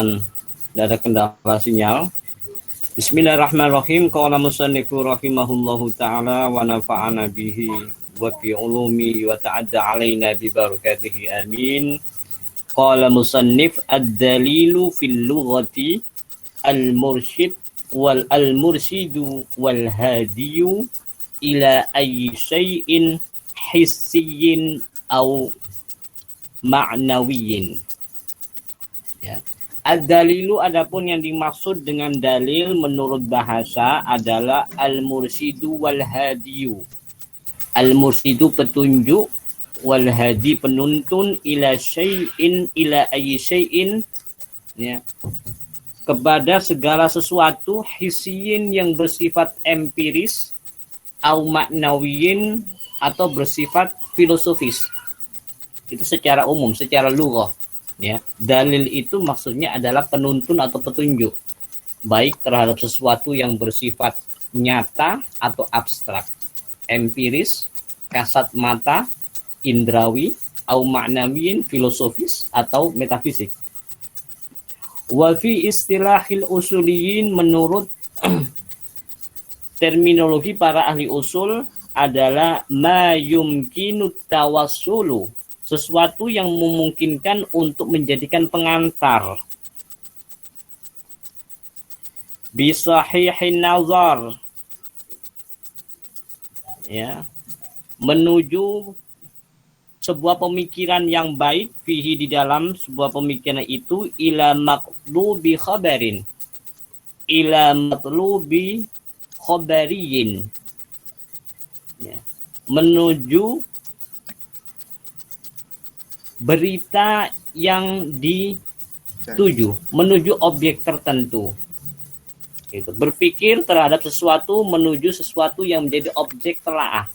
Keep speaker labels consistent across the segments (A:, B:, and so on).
A: Tidak ada kendala sinyal. Bismillahirrahmanirrahim. Qala musannifu rahimahullahu ta'ala wa nafa'ana bihi wa fi ulumi wa ta'adda alaina bi barakatihi amin. Qala musannif ad-dalilu fil lughati al-mursyid wal al-mursyidu wal hadiyu ila ayyi syai'in hissiyyin aw ma'nawiyyin. Ya. Ad-dalilu adapun yang dimaksud dengan dalil menurut bahasa adalah al-mursidu wal hadiyu. Al-mursidu petunjuk, wal hadi penuntun, ila syai'in ila ayyi syai'in, ya, kepada segala sesuatu, hisiyin yang bersifat empiris, au maknawiyin atau bersifat filosofis. Itu secara umum, secara lughah. Ya, dalil itu maksudnya adalah penuntun atau petunjuk, baik terhadap sesuatu yang bersifat nyata atau abstrak, empiris, kasat mata, indrawi, au ma'nawiyin, filosofis atau metafisik. Wa fi istilahil usuliyin, menurut terminologi para ahli usul adalah ma yumkinu tawassulu, sesuatu yang memungkinkan untuk menjadikan pengantar, bisahihin nazar, ya, menuju sebuah pemikiran yang baik, fihi di dalam sebuah pemikiran itu, ila matlubi khabarin, ila matlubi khabariyin, ya, menuju berita yang dituju, menuju objek tertentu. Itu berpikir terhadap sesuatu, menuju sesuatu yang menjadi objek telaah.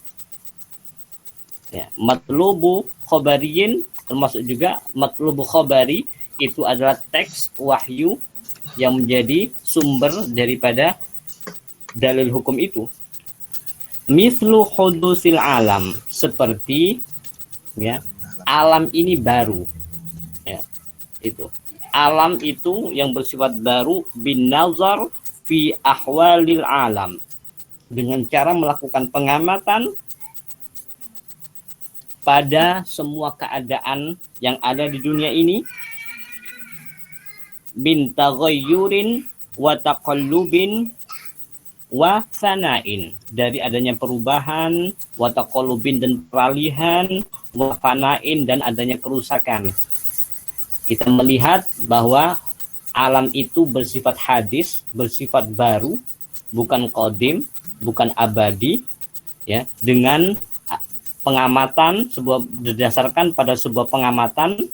A: Ya, matlubu khabariyin, termasuk juga matlubu khabari itu adalah teks wahyu yang menjadi sumber daripada dalil hukum itu. Mithlu hudusil alam, seperti, ya, alam ini baru, ya, itu alam itu yang bersifat baru, bin nazar fi ahwalil alam, dengan cara melakukan pengamatan pada semua keadaan yang ada di dunia ini, bin taghayyurin wa taqallubin wa fanain, dari adanya perubahan, wa taqallubin dan peralihan, wa fanain dan adanya kerusakan. Kita melihat bahwa alam itu bersifat hadis, bersifat baru, bukan qadim, bukan abadi, ya, dengan pengamatan, berdasarkan pada sebuah pengamatan,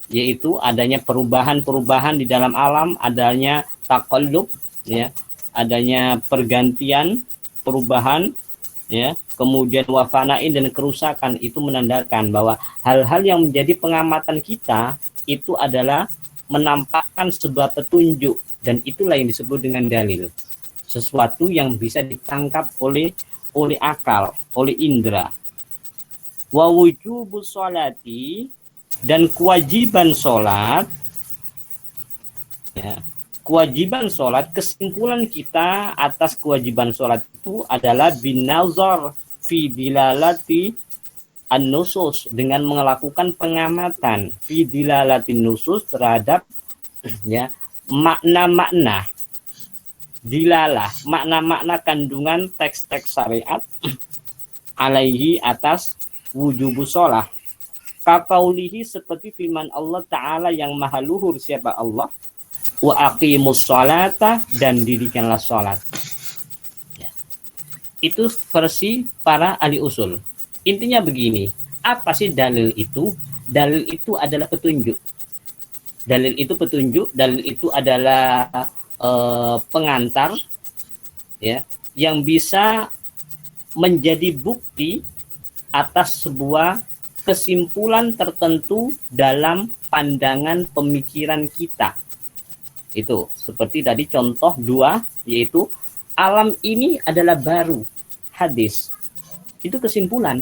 A: yaitu adanya perubahan-perubahan di dalam alam, adanya taqallub, ya, adanya pergantian, perubahan, ya, kemudian wafanain dan kerusakan. Itu menandakan bahwa hal-hal yang menjadi pengamatan kita itu adalah menampakkan sebuah petunjuk, dan itulah yang disebut dengan dalil, sesuatu yang bisa ditangkap oleh akal, oleh indera. Wa wujubus sholati, dan kewajiban sholat, ya, kewajiban sholat, kesimpulan kita atas kewajiban sholat itu adalah binazar fi dilalati an-nusus, dengan melakukan pengamatan fi dilalati nusus terhadap, ya, makna-makna dilalah, makna-makna kandungan teks-teks syariat, alaihi, atas wujubus sholat. Kakaulihi, seperti firman Allah Ta'ala yang maha luhur, siapa Allah, wa aqimus sholata, dan dirikanlah sholat. Ya. Itu versi para ahli usul. Intinya begini, apa sih dalil itu? Dalil itu adalah petunjuk. Dalil itu petunjuk, dalil itu adalah pengantar, ya, yang bisa menjadi bukti atas sebuah kesimpulan tertentu dalam pandangan pemikiran kita. Itu seperti tadi contoh 2, yaitu alam ini adalah baru, hadis. Itu kesimpulan,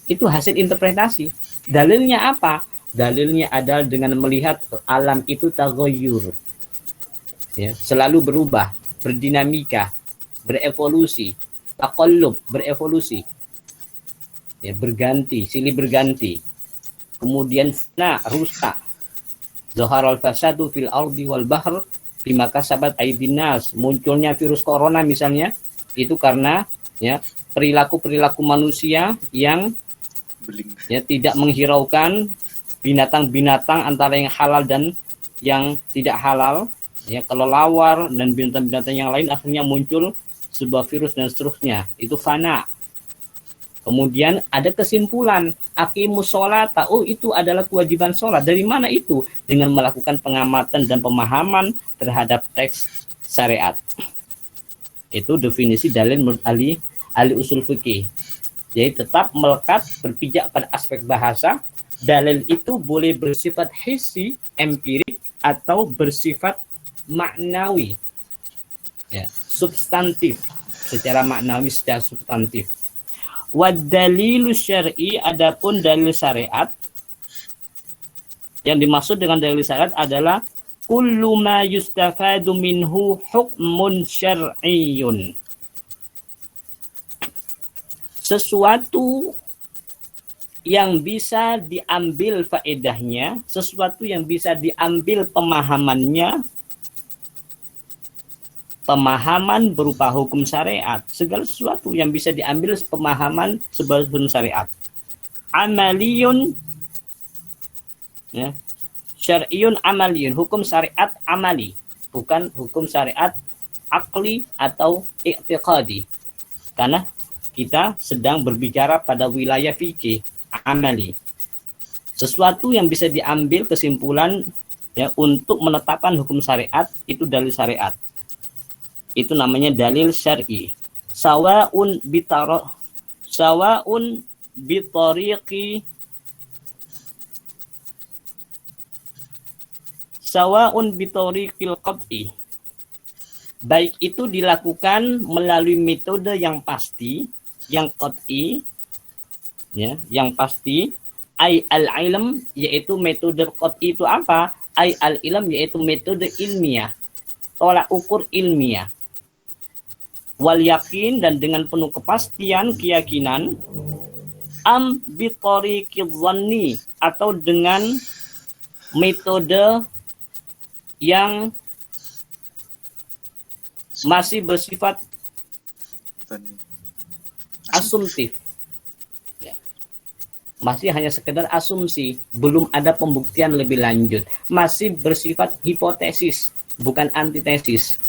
A: itu hasil interpretasi. Dalilnya apa? Dalilnya adalah dengan melihat alam itu taghayyur, ya, selalu berubah, berdinamika, berevolusi, taqallub, berevolusi, ya, berganti, silih berganti. Kemudian fitnah, rusak. Zaharal fasadu fil ardi wal bahr bima kasabat aydin nas. Munculnya virus corona misalnya itu karena, ya, perilaku manusia yang, ya, tidak menghiraukan binatang-binatang antara yang halal dan yang tidak halal, ya, kelelawar dan binatang-binatang yang lain, akhirnya muncul sebuah virus dan seterusnya. Itu fana. Kemudian ada kesimpulan, aqimus sholata, oh itu adalah kewajiban sholat. Dari mana itu? Dengan melakukan pengamatan dan pemahaman terhadap teks syariat. Itu definisi dalil menurut ahli usul fikih. Jadi tetap melekat berpijak pada aspek bahasa. Dalil itu boleh bersifat hissi, empirik, atau bersifat maknawi, ya, substantif, secara maknawi, secara substantif. Wad dalilu syar'i, adapun dalil syariat, yang dimaksud dengan dalil syariat adalah kullu ma yustafadu minhu hukmun syar'iyyun. Sesuatu yang bisa diambil faedahnya, sesuatu yang bisa diambil pemahamannya, pemahaman berupa hukum syariat, segala sesuatu yang bisa diambil pemahaman sebuah hukum syariat. Amaliyun, ya, syar'iyun amaliyun, hukum syariat amali, bukan hukum syariat akli atau i'tiqadi. Karena kita sedang berbicara pada wilayah fikih amali. Sesuatu yang bisa diambil kesimpulan, ya, untuk menetapkan hukum syariat, itu dalil syariat. Itu namanya dalil syar'i. Sawa'un bitariqil qat'i. Baik itu dilakukan melalui metode yang pasti, yang qat'i, ya, yang pasti, ai al-ilm, yaitu metode qat'i itu apa? Ai al-ilm, yaitu metode ilmiah, tolak ukur ilmiah. Wal yakin, dan dengan penuh kepastian, keyakinan. Am bitariqiz zanni, atau dengan metode yang masih bersifat asumtif, ya, masih hanya sekedar asumsi, belum ada pembuktian lebih lanjut, masih bersifat hipotesis, bukan antitesis.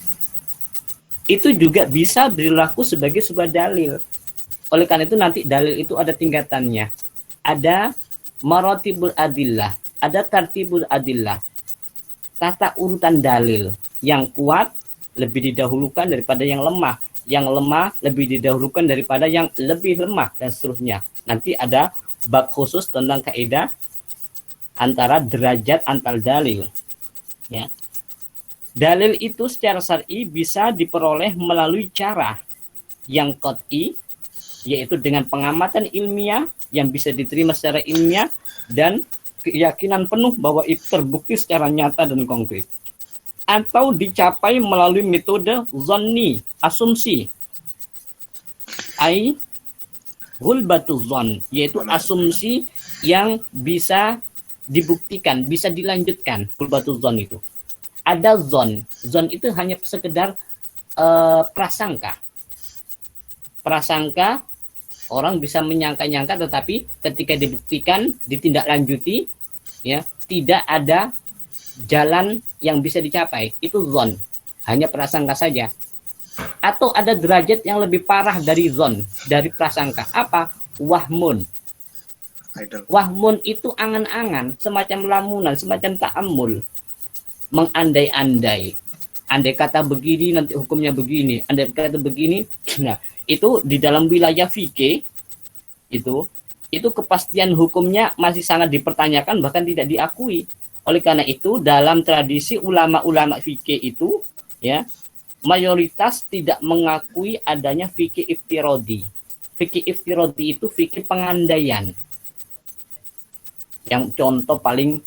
A: Itu juga bisa berlaku sebagai sebuah dalil. Oleh karena itu nanti dalil itu ada tingkatannya. Ada maratibul adillah, ada tartibul adillah. Tata urutan dalil. Yang kuat lebih didahulukan daripada yang lemah. Yang lemah lebih didahulukan daripada yang lebih lemah, dan seterusnya. Nanti ada bab khusus tentang kaidah antara derajat antar dalil. Ya. Dalil itu secara syar'i bisa diperoleh melalui cara yang qat'i, yaitu dengan pengamatan ilmiah yang bisa diterima secara ilmiah dan keyakinan penuh bahwa itu terbukti secara nyata dan konkret. Atau dicapai melalui metode zanni, asumsi. Ai ghulbatuz zon, yaitu asumsi yang bisa dibuktikan, bisa dilanjutkan. Ghulbatuz zon itu. Ada zon itu hanya sekedar prasangka. Prasangka, orang bisa menyangka-nyangka, tetapi ketika dibuktikan, ditindaklanjuti, ya, tidak ada jalan yang bisa dicapai. Itu zon, hanya prasangka saja. Atau ada derajat yang lebih parah dari zon, dari prasangka. Apa? Wahmun. Wahmun itu angan-angan, semacam lamunan, semacam ta'ammul. Mengandai-andai, andai kata begini nanti hukumnya begini, andai kata begini. Nah, itu di dalam wilayah fikih itu kepastian hukumnya masih sangat dipertanyakan, bahkan tidak diakui. Oleh karena itu dalam tradisi ulama-ulama fikih itu, ya, mayoritas tidak mengakui adanya fikih iftirodi. Fikih iftirodi itu fikih pengandaian. Yang contoh paling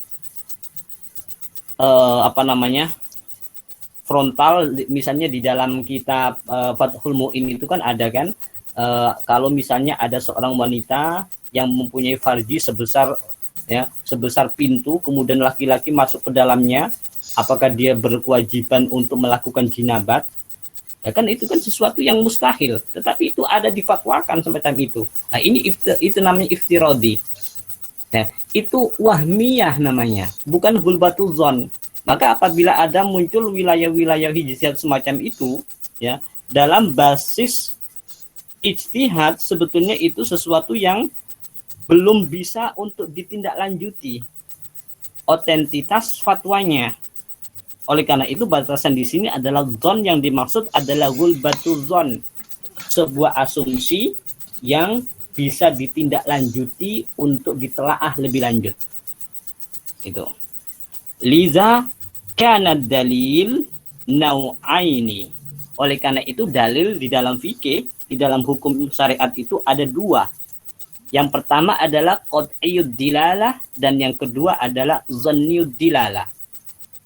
A: frontal, misalnya di dalam kitab Fathul Mu'in itu kan ada kan, kalau misalnya ada seorang wanita yang mempunyai farji sebesar pintu, kemudian laki-laki masuk ke dalamnya, apakah dia berkewajiban untuk melakukan jinabat? Ya kan itu kan sesuatu yang mustahil, tetapi itu ada difatwakan semacam itu. Nah, ini itu namanya iftiradi. Nah, itu wahmiyah namanya, bukan hulbatul zon. Maka apabila ada muncul wilayah-wilayah hijriyah semacam itu, ya, dalam basis ijtihad, sebetulnya itu sesuatu yang belum bisa untuk ditindaklanjuti otentitas fatwanya. Oleh karena itu batasan di sini adalah zon, yang dimaksud adalah gulbatul zon, sebuah asumsi yang bisa ditindaklanjuti untuk ditelaah lebih lanjut. Itu. Liza kana dalil nau'aini. Oleh karena itu dalil di dalam fikih, di dalam hukum syariat itu ada dua. Yang pertama adalah qat'iyud dilalah, dan yang kedua adalah zanniyud dilalah.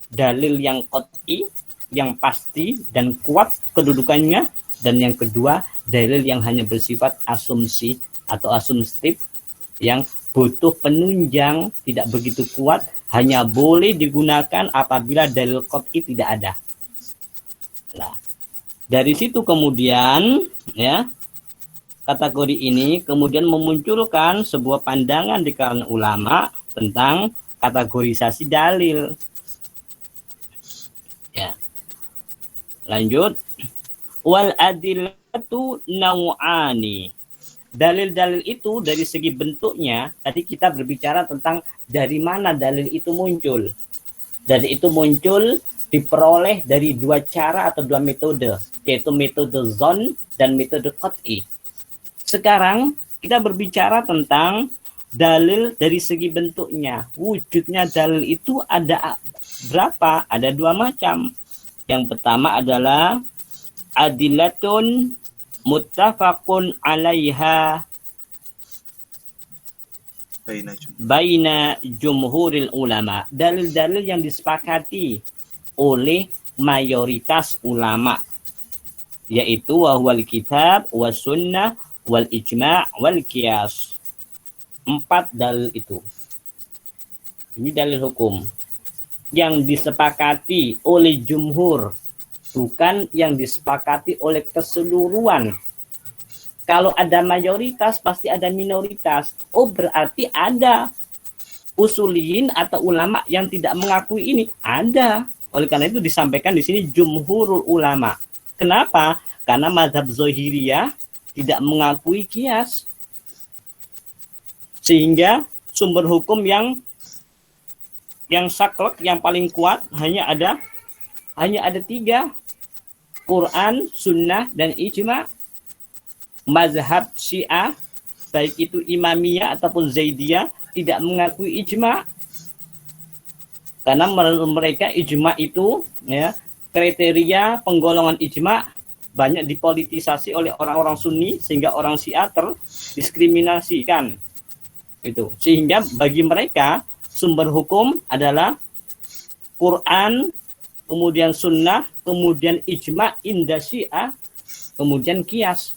A: Dalil yang qat'i, yang pasti dan kuat kedudukannya, dan yang kedua dalil yang hanya bersifat asumsi atau asumtif, yang butuh penunjang, tidak begitu kuat, hanya boleh digunakan apabila dalil qat'i tidak ada. Nah, dari situ kemudian ya, kategori ini kemudian memunculkan sebuah pandangan di kalangan ulama tentang kategorisasi dalil. Ya. Lanjut. Wal adillatu nau'ani. Dalil-dalil itu dari segi bentuknya, tadi kita berbicara tentang dari mana dalil itu muncul. Dalil itu muncul diperoleh dari dua cara atau dua metode, yaitu metode zon dan metode qat'i. Sekarang kita berbicara tentang dalil dari segi bentuknya. Wujudnya dalil itu ada berapa? Ada dua macam. Yang pertama adalah adillatun muttafaqun 'alaiha baina jumhuril ulama. Dalil-dalil yang disepakati oleh mayoritas ulama, yaitu wal kitab was sunnah wal ijma' wal qiyas. 4 dalil itu. Ini dalil hukum yang disepakati oleh jumhur, bukan yang disepakati oleh keseluruhan. Kalau ada mayoritas pasti ada minoritas. Oh, berarti ada usuliyin atau ulama yang tidak mengakui ini. Ada. Oleh karena itu disampaikan di sini jumhurul ulama. Kenapa? Karena mazhab Zahiriyah tidak mengakui qiyas. Sehingga sumber hukum yang saklek, yang paling kuat hanya ada 3. Quran, sunnah, dan ijma'. Mazhab Syiah, baik itu Imamiyah ataupun Zaidiyah, tidak mengakui ijma'. Karena menurut mereka ijma' itu, ya, kriteria penggolongan ijma' banyak dipolitisasi oleh orang-orang Sunni, sehingga orang Syiah terdiskriminasikan. Itu. Sehingga bagi mereka sumber hukum adalah Quran, kemudian sunnah, kemudian ijma' inda Syiah, kemudian qiyas.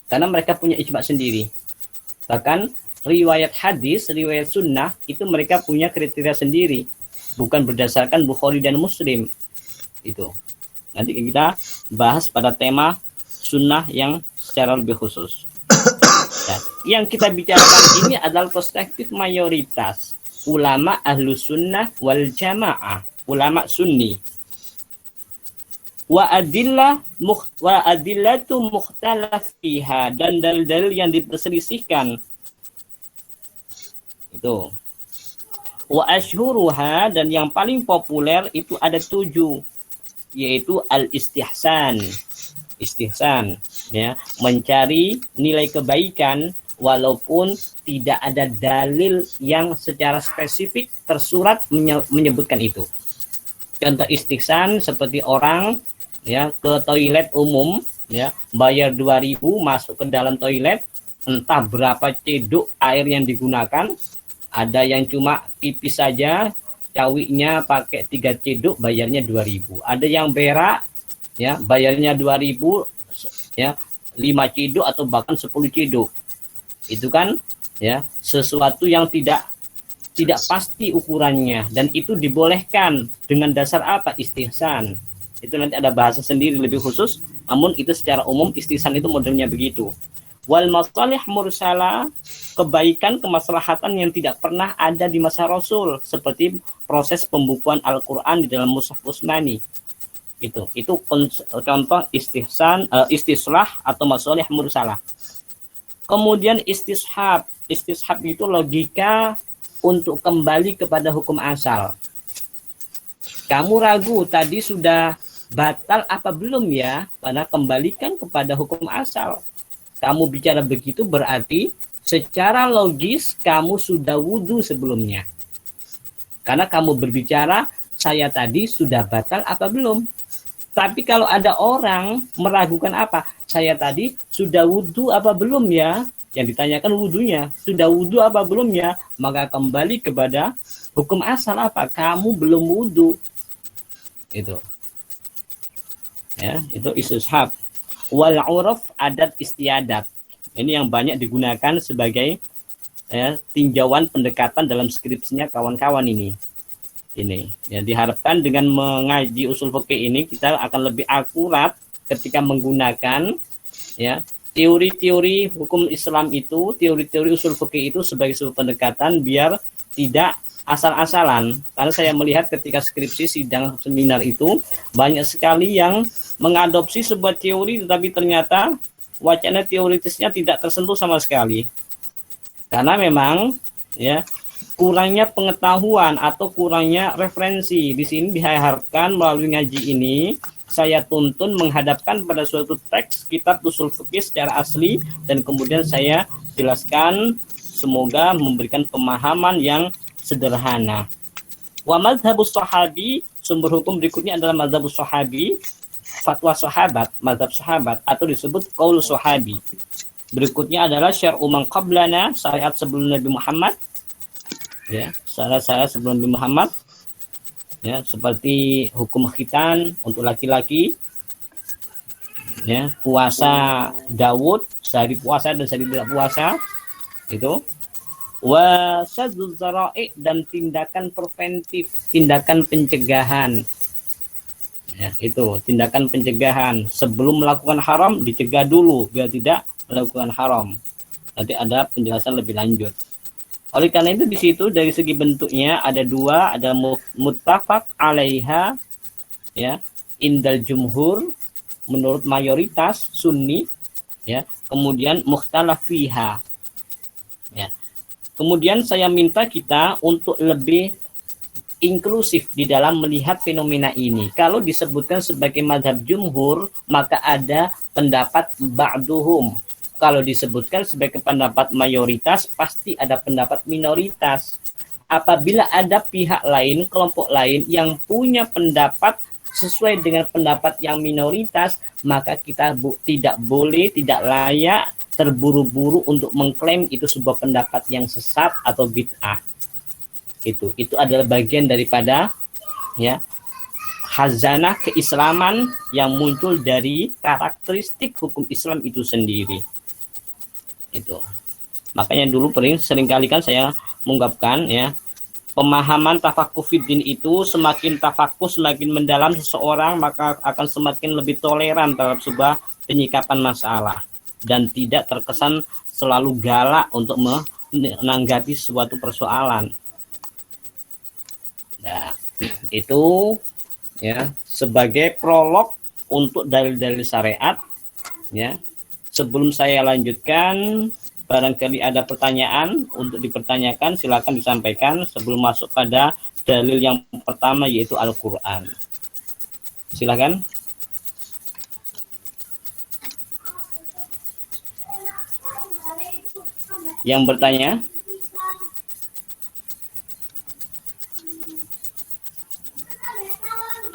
A: Karena mereka punya ijma' sendiri. Bahkan riwayat hadis, riwayat sunnah, itu mereka punya kriteria sendiri. Bukan berdasarkan Bukhari dan Muslim. Itu. Nanti kita bahas pada tema sunnah yang secara lebih khusus. Nah, yang kita bicarakan ini adalah perspektif mayoritas. Ulama ahlu sunnah wal jamaah. Ulama sunni. Wa adillatu mukhtalaf fiha, dan dalil-dalil yang diperselisihkan. Itu. Wa asyhuruha, dan yang paling populer itu ada 7, yaitu al-istihsan. Istihsan, ya, mencari nilai kebaikan walaupun tidak ada dalil yang secara spesifik tersurat menyebutkan itu. Contoh istihsan seperti orang, ya, ke toilet umum, ya, bayar 2.000 masuk ke dalam toilet, entah berapa ceduk air yang digunakan, Ada yang cuma pipis saja, cawiknya pakai 3 ceduk bayarnya 2.000. Ada yang berak ya bayarnya 2.000 ya 5 ceduk atau bahkan 10 ceduk. Itu kan ya sesuatu yang tidak pasti ukurannya, dan itu dibolehkan dengan dasar apa? Istihsan. Itu nanti ada bahasa sendiri lebih khusus, namun itu secara umum istihsan itu modelnya begitu. Wal masalih mursala, kebaikan kemaslahatan yang tidak pernah ada di masa Rasul, seperti proses pembukuan Al-Qur'an di dalam Mushaf Utsmani. Itu contoh istihsan, istislah atau masalih mursalah. Kemudian istishab itu logika untuk kembali kepada hukum asal. Kamu ragu tadi sudah batal apa belum ya? Karena kembalikan kepada hukum asal. Kamu bicara begitu berarti secara logis kamu sudah wudhu sebelumnya. Karena kamu berbicara saya tadi sudah batal apa belum? Tapi kalau ada orang meragukan apa? Saya tadi sudah wudhu apa belum ya? Yang ditanyakan wudhunya, sudah wudhu apa belum ya? Maka kembali kepada hukum asal apa? Kamu belum wudhu. Itu. Ya, itu istishab. Wal uruf, adat istiadat. Ini yang banyak digunakan sebagai tinjauan pendekatan dalam skripsinya kawan-kawan ini. Ini ya, diharapkan dengan mengaji usul fikih ini kita akan lebih akurat ketika menggunakan ya teori-teori hukum Islam itu, teori-teori usul fikih itu sebagai sebuah pendekatan biar tidak asal-asalan. Karena saya melihat ketika skripsi, sidang, seminar itu banyak sekali yang mengadopsi sebuah teori tetapi ternyata wacana teoritisnya tidak tersentuh sama sekali. Karena memang ya kurangnya pengetahuan atau kurangnya referensi. Di sini diharapkan melalui ngaji ini saya tuntun menghadapkan pada suatu teks kitab usul fikih secara asli dan kemudian saya jelaskan, semoga memberikan pemahaman yang sederhana. Wa mazhabus sahabi, sumber hukum berikutnya adalah mazhabus sahabi, fatwa sahabat, mazhab sahabat atau disebut qaul sahabi. Berikutnya adalah syar'u man qablana, syariat sebelum Nabi Muhammad. Ya, syariat sebelum Nabi Muhammad. Ya, seperti hukum khitan untuk laki-laki, ya, puasa Daud, sehari puasa dan sehari tidak puasa, itu. Wa sadzuz zara'i, dan tindakan preventif, tindakan pencegahan. Ya, itu tindakan pencegahan sebelum melakukan haram, dicegah dulu biar tidak melakukan haram. Nanti ada penjelasan lebih lanjut. Oleh karena itu di situ dari segi bentuknya ada dua, ada muttafaq alaiha ya indal jumhur menurut mayoritas Sunni ya, kemudian mukhtalaf fiha ya. Kemudian saya minta kita untuk lebih inklusif di dalam melihat fenomena ini. Kalau disebutkan sebagai mazhab jumhur maka ada pendapat ba'duhum. Kalau disebutkan sebagai pendapat mayoritas, pasti ada pendapat minoritas. Apabila ada pihak lain, kelompok lain yang punya pendapat sesuai dengan pendapat yang minoritas, maka kita tidak boleh, tidak layak terburu-buru untuk mengklaim itu sebuah pendapat yang sesat atau bid'ah. Itu adalah bagian daripada ya khazanah keislaman yang muncul dari karakteristik hukum Islam itu sendiri. Itu makanya dulu seringkali kan saya mengungkapkan ya, pemahaman tafakuh fiddin itu semakin tafakuh, semakin mendalam seseorang maka akan semakin lebih toleran terhadap sebuah penyikapan masalah dan tidak terkesan selalu galak untuk menanggapi suatu persoalan. Nah, itu ya sebagai prolog untuk dalil-dalil syariat ya. Sebelum saya lanjutkan, barangkali ada pertanyaan untuk dipertanyakan, silakan disampaikan sebelum masuk pada dalil yang pertama yaitu Al-Qur'an. Silakan. Yang bertanya?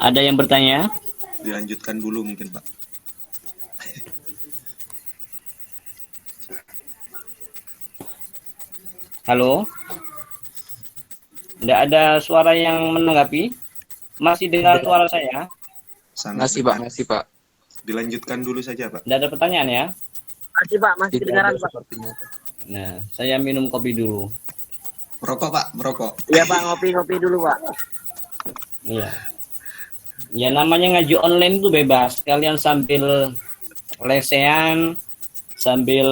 A: Ada yang bertanya?
B: Dilanjutkan dulu mungkin, Pak.
A: Halo? Tidak ada suara yang menanggapi? Masih dengar suara saya?
B: Sangat
C: Masih Pak,
B: dengar.
C: masih Pak.
B: Dilanjutkan dulu saja, Pak.
A: Tidak ada pertanyaan ya?
D: Masih Pak, masih
C: Tidak
D: kedengaran
C: ada
D: Pak.
C: sepertinya, Pak.
A: Nah, saya minum kopi dulu.
B: Merokok, Pak, merokok.
D: Iya Pak, ngopi-ngopi dulu Pak.
A: Iya. Ya namanya ngaji online tuh bebas. Kalian sambil lesehan, sambil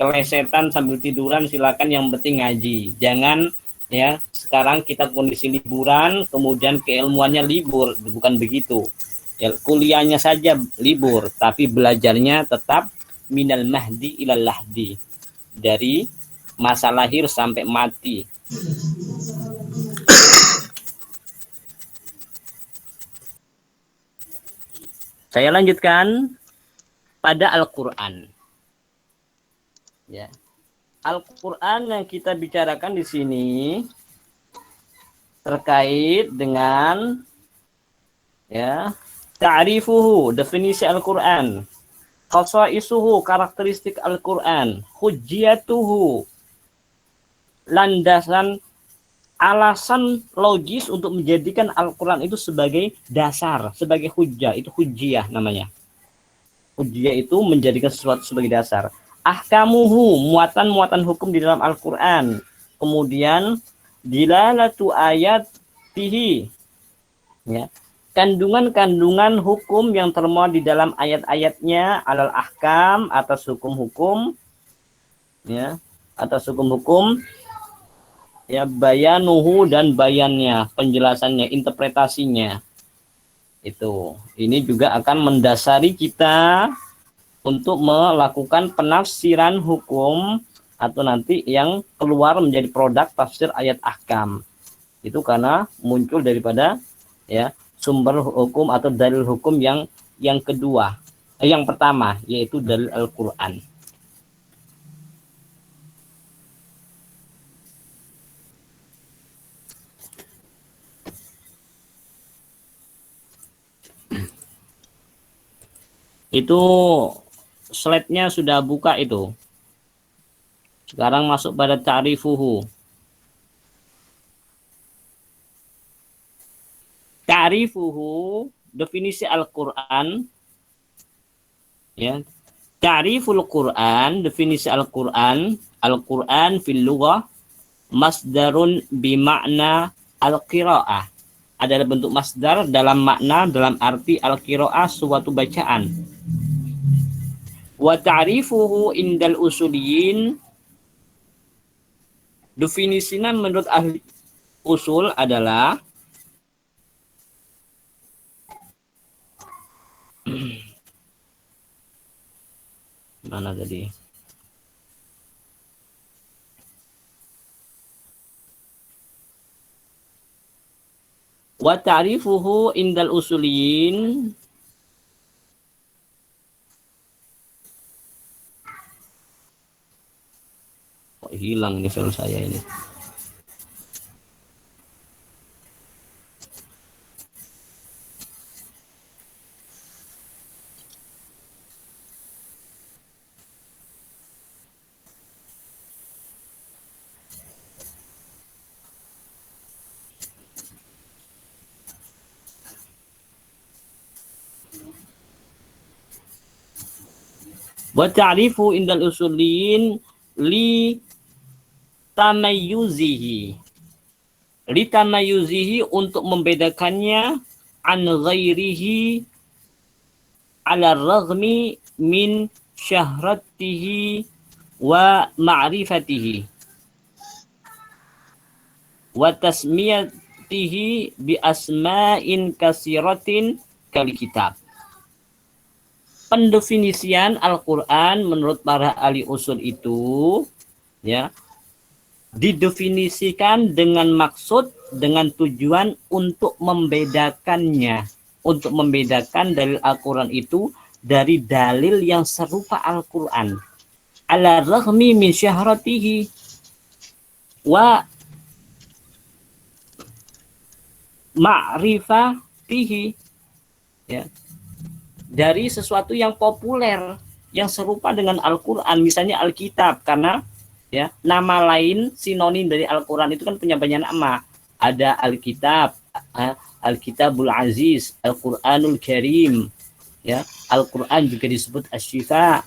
A: kelesetan, sambil tiduran silakan, yang penting ngaji. Jangan ya, sekarang kita kondisi liburan, kemudian keilmuannya libur, bukan begitu. Ya, kuliahnya saja libur, tapi belajarnya tetap minal mahdi ilal lahdi. Dari masa lahir sampai mati. Saya lanjutkan pada Al-Qur'an. Ya. Al-Qur'an yang kita bicarakan di sini terkait dengan ya, ta'rifuhu, definisi Al-Qur'an, khasaisuhu, karakteristik Al-Qur'an, hujjiyatuhu, landasan alasan logis untuk menjadikan Al-Quran itu sebagai dasar, sebagai hujjah, itu hujjiyah namanya. Hujjiyah itu menjadikan sesuatu sebagai dasar. Ahkamuhu, muatan-muatan hukum di dalam Al-Quran. Kemudian dilalatu ayatihi, ya, kandungan-kandungan hukum yang termuat di dalam ayat-ayatnya, alal ahkam, atas hukum-hukum, ya, atas hukum-hukum, ya, bayanuhu, dan bayannya, penjelasannya, interpretasinya. Itu ini juga akan mendasari kita untuk melakukan penafsiran hukum atau nanti yang keluar menjadi produk tafsir ayat ahkam. Itu karena muncul daripada ya sumber hukum atau dalil hukum yang kedua, yang pertama, yaitu dalil Al-Qur'an. Itu slide-nya sudah buka itu. Sekarang masuk pada ta'rifuhu. Ta'rifuhu, definisi Al-Qur'an. Ya. Ta'riful Qur'an, definisi Al-Qur'an. Al-Qur'an fil lughah masdarun bima'na al-qira'ah. Adalah bentuk masdar dalam makna, dalam arti al-qira'ah, suatu bacaan. Wa ta'rifuhu indal usuliyin, definisinya menurut ahli usul adalah mana tadi? Wa ta'rifuhu indal usuliyin, kok hilang nih file saya ini. Wa ta'rifu indal usuliyin li tamayyuzihi. Li tamayyuzihi, untuk membedakannya, an ghairihi ala raghmi min syahratihi wa ma'rifatihi wa tasmiyatihi bi asma'in kasiratin kal kitab. Pendefinisian Al-Qur'an menurut para ahli usul itu ya didefinisikan dengan maksud, dengan tujuan untuk membedakannya, untuk membedakan dalil Al-Qur'an itu dari dalil yang serupa Al-Qur'an, ala raghmi min syahratihi wa ma'rifatihi, ya, dari sesuatu yang populer yang serupa dengan Al-Qur'an, misalnya Alkitab, karena Ya, nama lain sinonim dari Al-Qur'an itu kan punya banyak nama. Ada Alkitab, Alkitabul Aziz, Al-Qur'anul Karim, ya. Al-Qur'an juga disebut Asy-Syifa.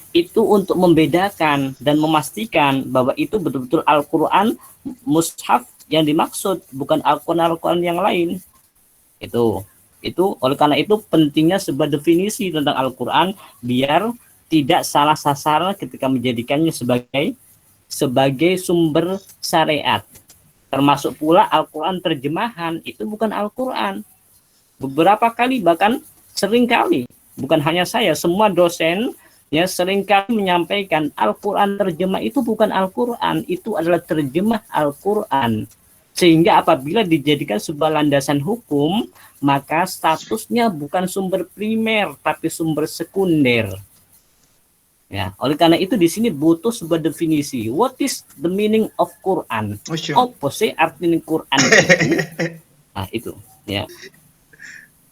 A: Itu untuk membedakan dan memastikan bahwa itu betul-betul Al-Qur'an mushaf yang dimaksud, bukan Al-Qur'an yang lain. Itu oleh karena itu pentingnya sebuah definisi tentang Al-Qur'an biar tidak salah sasaran ketika menjadikannya sebagai sumber syariat. Termasuk pula Al-Qur'an terjemahan itu bukan Al-Qur'an. Beberapa kali bahkan sering kali, bukan hanya saya, semua dosen ya sering kali menyampaikan Al-Qur'an terjemah itu bukan Al-Qur'an, itu adalah terjemah Al-Qur'an. Sehingga apabila dijadikan sebuah landasan hukum, maka statusnya bukan sumber primer tapi sumber sekunder. Ya, oleh karena itu di sini butuh sebuah definisi. What is the meaning of Quran?
B: Oh, sure.
A: Apa sih arti Quran itu? Nah, itu ya.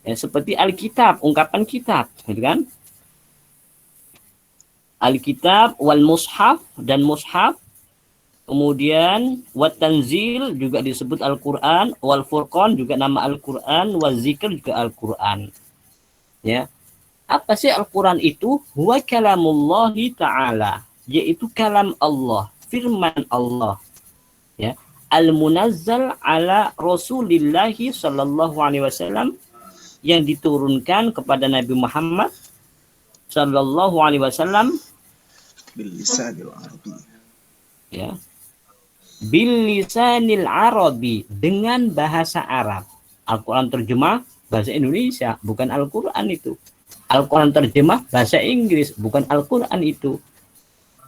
A: Ya, seperti Alkitab, ungkapan kitab, gitu kan? Alkitab wal mushaf dan mushaf. Kemudian wat tanzil juga disebut Al-Qur'an, wal furqan juga nama Al-Qur'an, wal zikr juga Al-Qur'an. Ya. Apa sih Al-Quran itu? Huwa kalamullahi ta'ala, yaitu kalam Allah, firman Allah. Ya. Al-munazzal ala Rasulillahi sallallahu alaihi wasallam, yang diturunkan kepada Nabi Muhammad sallallahu alaihi wasallam
B: bil lisanil arabi.
A: Ya. Bil lisanil arabi, dengan bahasa Arab. Al-Quran terjemah bahasa Indonesia, bukan Al-Quran itu. Al-Quran terjemah bahasa Inggris, bukan Al-Quran itu.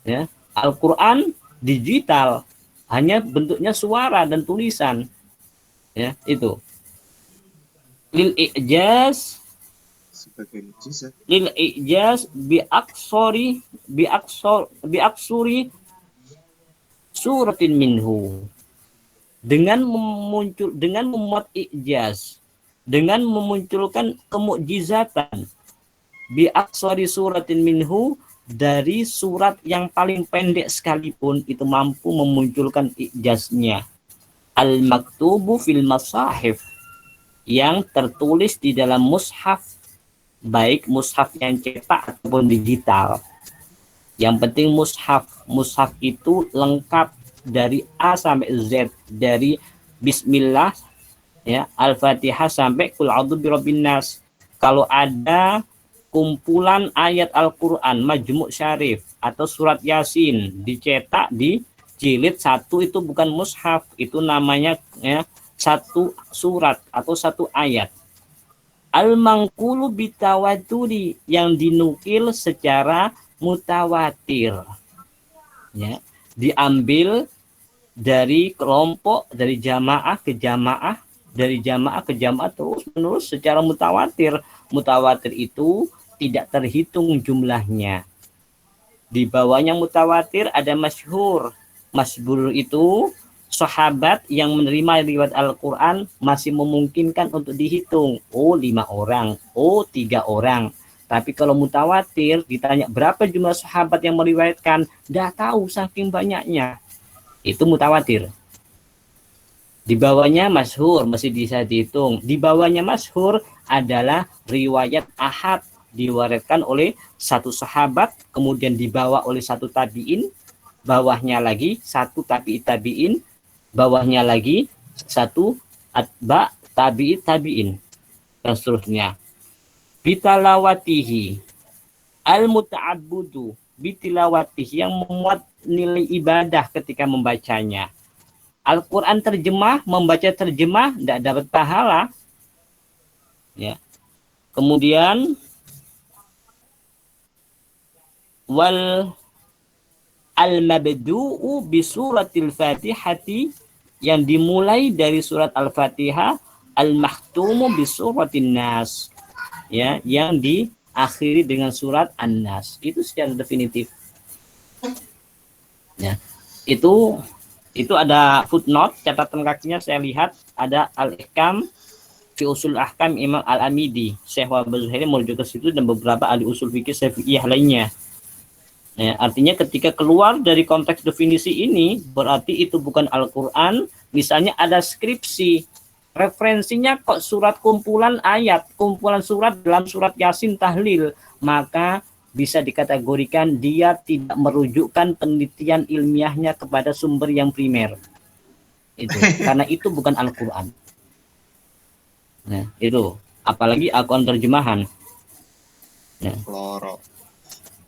A: Ya, Al-Quran digital, hanya bentuknya suara dan tulisan. Ya, itu. Lil ijaz
B: Sebagai mukjizat.
A: Lil ijaz bi aksuri suratin minhu. Dengan memuat ijaz, dengan memunculkan kemukjizatan, bi aksari suratin minhu, dari surat yang paling pendek sekalipun itu mampu memunculkan ijaznya. Al maktubu fil masahif, yang tertulis di dalam mushaf, baik mushaf yang cetak ataupun digital. Yang penting mushaf itu lengkap dari A sampai Z, dari bismillah ya, Al-Fatihah sampai qul a'udzu birabbin nas. Kalau ada kumpulan ayat Al-Quran, Majmu' Syarif atau surat Yasin dicetak di jilid 1, itu bukan mushaf, itu namanya ya, satu surat atau satu ayat. Al-Manqulu bitawaturi, yang dinukil secara mutawatir. Ya, diambil dari kelompok, dari jamaah ke jamaah, dari jamaah ke jamaah, terus menerus secara mutawatir. Mutawatir itu tidak terhitung jumlahnya. Di bawahnya mutawatir ada masyhur. Masyhur itu sahabat yang menerima riwayat Al-Quran masih memungkinkan untuk dihitung. Oh 5 orang, oh 3 orang. Tapi kalau mutawatir ditanya berapa jumlah sahabat yang meriwayatkan, dah tahu saking banyaknya. Itu mutawatir. Di bawahnya masyhur masih bisa dihitung. Di bawahnya masyhur adalah riwayat ahad, diwariatkan oleh satu sahabat, kemudian dibawa oleh satu tabi'in, bawahnya lagi satu tabi'in, bawahnya lagi satu atba tabi'in, dan seterusnya. Bitalawatihi, al-muta'abbudu bitilawatihi, yang memuat nilai ibadah ketika membacanya. Al-Quran terjemah, membaca terjemah tidak dapat pahala. Ya. Kemudian wal al-mabdu'u bi suratil Fatihati, yang dimulai dari surat Al-Fatihah, al-mahtumu bi suratin Nas, ya, yang diakhiri dengan surat An-Nas. Itu secara definitif. Ya. Itu ada footnote, catatan kakinya saya lihat ada Al-Ihkam fi Usul Ahkam Imam Al-Amidi, Syekh Wahab Zuhairi merujuk ke situ, dan beberapa ahli usul fikih Syafi'iyah lainnya. Ya, artinya ketika keluar dari konteks definisi ini, berarti itu bukan Al-Quran. Misalnya ada skripsi, referensinya kok surat kumpulan ayat, kumpulan surat dalam surat Yasin tahlil, maka bisa dikategorikan dia tidak merujukkan penelitian ilmiahnya kepada sumber yang primer. Itu, karena itu bukan Al-Quran. Nah, itu. Apalagi Al-Quran terjemahan. Nah.
B: Loro.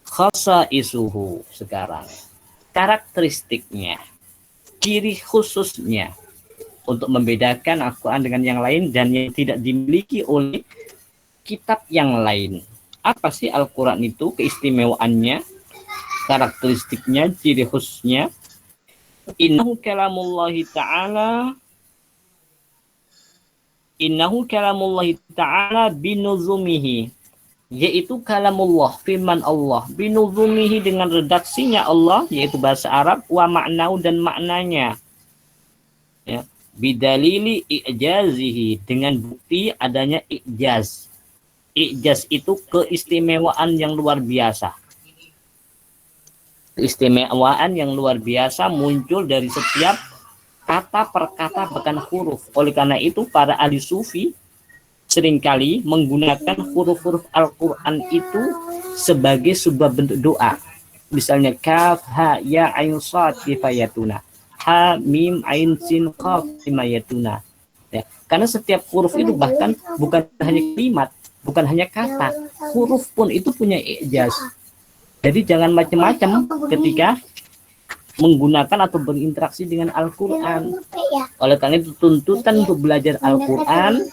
A: Khasa isuhu sekarang, karakteristiknya, ciri khususnya untuk membedakan Al-Quran dengan yang lain dan yang tidak dimiliki oleh kitab yang lain. Apa sih Al-Quran itu, keistimewaannya, karakteristiknya, ciri khususnya? Innahu kalamullahi ta'ala binuzumihi, yaitu kalamullah, firman Allah, binuzumihi, dengan redaksinya Allah, yaitu bahasa Arab, wa maknau, dan maknanya, ya, bidalili i'jazihi, dengan bukti adanya i'jaz. I'jaz itu keistimewaan yang luar biasa. Keistimewaan yang luar biasa muncul dari setiap kata per kata, bahkan huruf. Oleh karena itu para ahli sufi seringkali menggunakan huruf-huruf Al-Quran itu sebagai sebuah bentuk doa. Misalnya kaf, ha, ya, ain, sad, kifayatuna. Ha, mim, ain, sin, qaf, kifayatuna. Ya, karena setiap huruf itu bahkan bukan hanya kalimat, bukan hanya kata, huruf pun itu punya i'jaz. Jadi jangan macam-macam ketika menggunakan atau berinteraksi dengan Al-Quran. Oleh karena itu tuntutan untuk belajar Al-Quran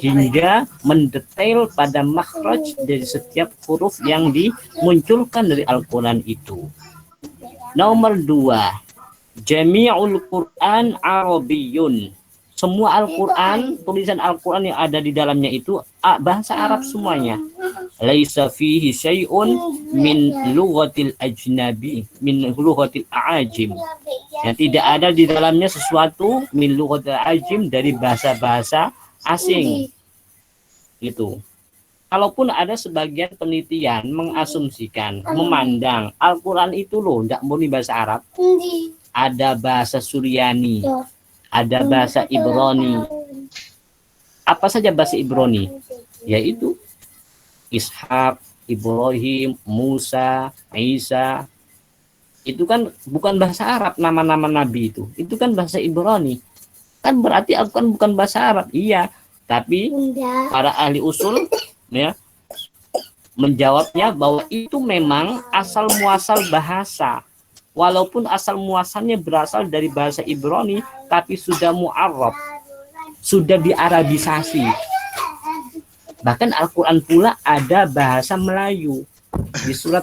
A: hingga mendetail pada makhraj dari setiap huruf yang dimunculkan dari Al-Quran itu. Nomor 2, jami'ul Quran Arabiyyun. Semua Al-Quran, tulisan Al-Quran yang ada di dalamnya itu bahasa Arab semuanya. Laisa fihi syai'un min lughatil ajnabi, min lughatil a'ajim. Yang tidak ada di dalamnya sesuatu min lughatil ajim, dari bahasa-bahasa asing. Itu. Kalaupun ada sebagian penelitian mengasumsikan, memandang Al-Quran itu loh tidak murni bahasa Arab. Ada bahasa Suryani, ada bahasa Ibrani. Apa saja bahasa Ibrani? Yaitu Ishak, Ibrahim, Musa, Isa. Itu kan bukan bahasa Arab, nama-nama nabi itu. Itu kan bahasa Ibrani. Kan berarti Al-Quran bukan bahasa Arab. Iya, tapi para ahli usul ya menjawabnya bahwa itu memang asal muasal bahasa. Walaupun asal muasalnya berasal dari bahasa Ibrani, tapi sudah mu'arrab, sudah diarabisasi. Bahkan Al-Quran pula ada bahasa Melayu di surat